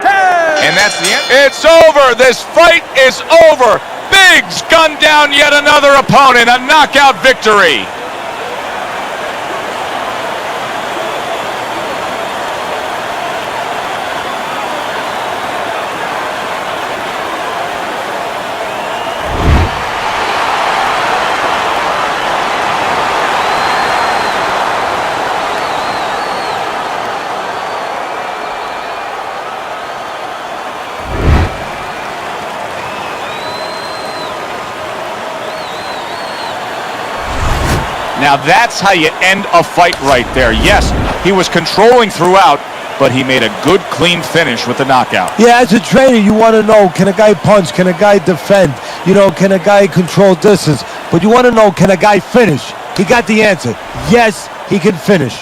Speaker 7: 10.
Speaker 1: And that's the end. It's over. This fight is over. Big's gunned down yet another opponent. A knockout victory. Now that's how you end a fight right there. Yes, he was controlling throughout, but he made a good, clean finish with the knockout.
Speaker 4: Yeah, as a trainer, you want to know, can a guy punch? Can a guy defend? You know, can a guy control distance? But you want to know, can a guy finish? He got the answer. Yes, he can finish.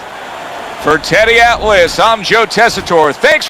Speaker 1: For Teddy Atlas, I'm Joe Tessitore. Thanks.